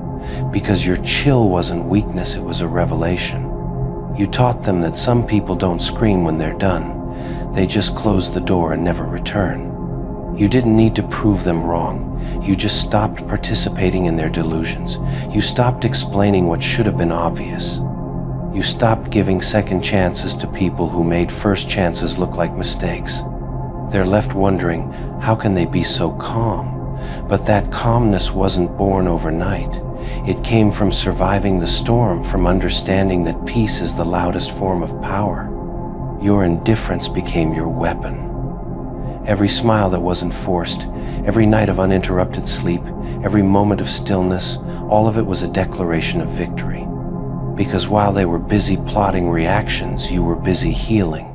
because your chill wasn't weakness, it was a revelation. You taught them that some people don't scream when they're done. They just close the door and never return. You didn't need to prove them wrong. You just stopped participating in their delusions. You stopped explaining what should have been obvious. You stopped giving second chances to people who made first chances look like mistakes. They're left wondering, how can they be so calm? But that calmness wasn't born overnight. It came from surviving the storm, from understanding that peace is the loudest form of power. Your indifference became your weapon. Every smile that wasn't forced, every night of uninterrupted sleep, every moment of stillness, all of it was a declaration of victory. Because while they were busy plotting reactions, you were busy healing.